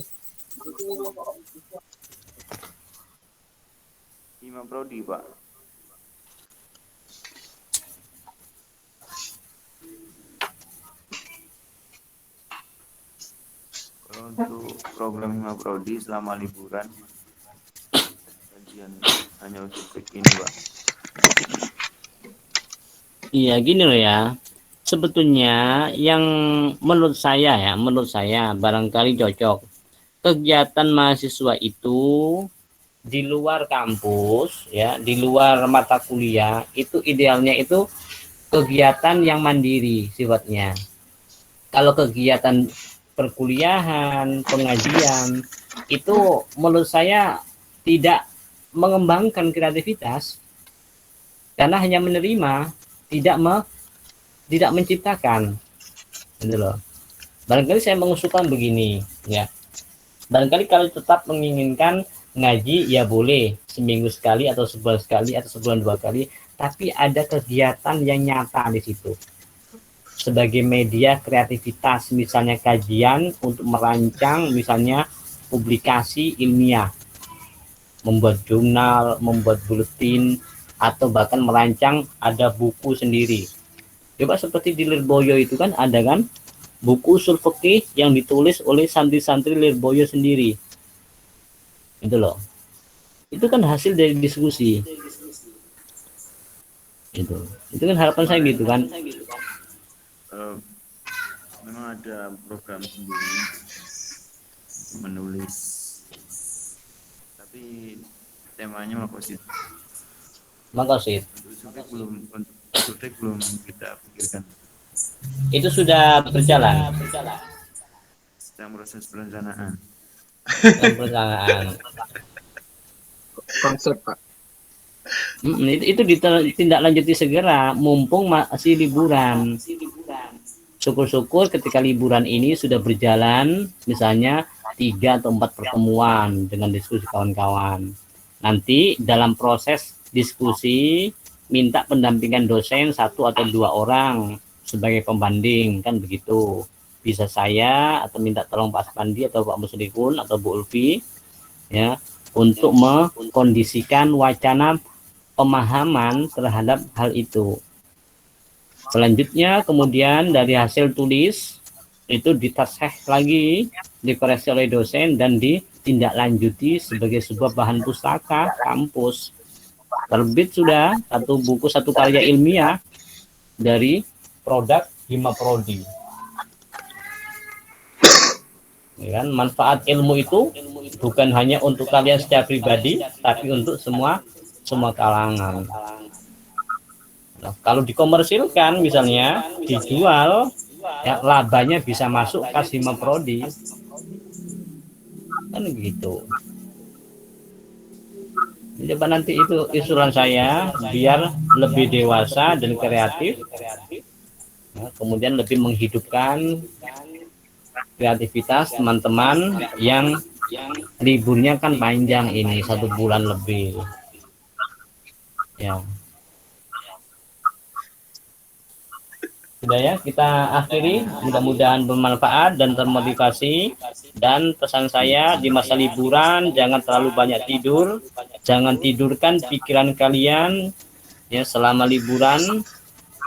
E: Himaprodi, Pak. Kalau untuk program Himaprodi selama liburan, kajian hanya usul fikih ini, Pak.
A: Iya, gini loh ya. Sebetulnya yang menurut saya barangkali cocok. Kegiatan mahasiswa itu di luar kampus ya, di luar mata kuliah itu idealnya itu kegiatan yang mandiri sifatnya. Kalau kegiatan perkuliahan, pengajian itu menurut saya tidak mengembangkan kreativitas karena hanya menerima, tidak menciptakan, gitu loh. Barangkali saya mengusulkan begini ya. Barangkali kalau tetap menginginkan ngaji ya boleh seminggu sekali atau sebulan sekali atau sebulan 2 kali, tapi ada kegiatan yang nyata di situ sebagai media kreativitas, misalnya kajian untuk merancang misalnya publikasi ilmiah, membuat jurnal, membuat buletin, atau bahkan merancang ada buku sendiri. Coba seperti di Lirboyo itu kan ada kan buku usul fikih yang ditulis oleh santri-santri Lirboyo sendiri. Itu loh. Itu kan hasil dari diskusi. Itu kan harapan saya gitu kan.
E: Memang ada program sendiri menulis, tapi temanya makosid.
A: Makosid.
E: Untuk belum kita pikirkan.
A: Itu sudah berjalan.
E: Sedang proses perencanaan.
C: Konsep, Pak.
A: Itu ditindaklanjuti segera, mumpung masih liburan. Syukur-syukur ketika liburan ini sudah berjalan, misalnya 3 atau 4 pertemuan dengan diskusi kawan-kawan. Nanti dalam proses diskusi minta pendampingan dosen 1 atau 2 orang sebagai pembanding, kan begitu. Bisa saya atau minta tolong Pak Spandi atau Pak Muslikun atau Bu Ulfi ya untuk mengkondisikan wacana pemahaman terhadap hal itu. Selanjutnya kemudian dari hasil tulis itu ditasih lagi, dikoreksi oleh dosen dan ditindaklanjuti sebagai sebuah bahan pustaka kampus. Terbit sudah satu buku, satu karya ilmiah dari produk Himaprodi. Ya kan? Manfaat ilmu itu bukan hanya untuk kalian secara pribadi, tapi untuk semua kalangan. Nah, kalau dikomersilkan misalnya dijual, ya labanya bisa masuk kas Hima Prodi. Kan gitu. Coba nanti itu usulan saya biar lebih dewasa dan kreatif. Nah, kemudian lebih menghidupkan kreativitas teman-teman yang liburnya kan panjang ini 1 bulan lebih. Ya. Sudah ya, kita akhiri. Mudah-mudahan bermanfaat dan termotivasi. Dan pesan saya di masa liburan jangan terlalu banyak tidur, jangan tidurkan pikiran kalian ya selama liburan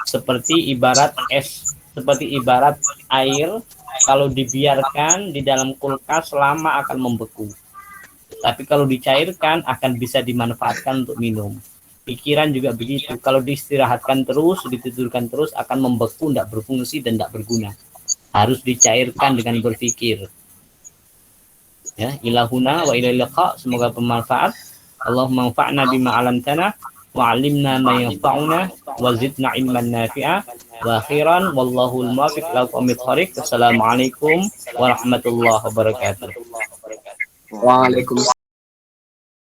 A: seperti ibarat es, seperti ibarat air kalau dibiarkan di dalam kulkas lama akan membeku. Tapi kalau dicairkan akan bisa dimanfaatkan untuk minum. Pikiran juga begitu. Kalau diistirahatkan terus, ditidurkan terus akan membeku, tidak berfungsi dan tidak berguna. Harus dicairkan dengan berpikir. Ya, ilahuna wa ilal liqa. Semoga bermanfaat. Allahumma anfa'na bima 'allamtana wa 'allimna ma yanfa'una wa zidna ilman nafi'a. Wa akhiran wallahu al-muwaffiq ila aqwamit thoriq. Wassalamualaikum warahmatullahi wabarakatuh.
C: Waalaikumsalam.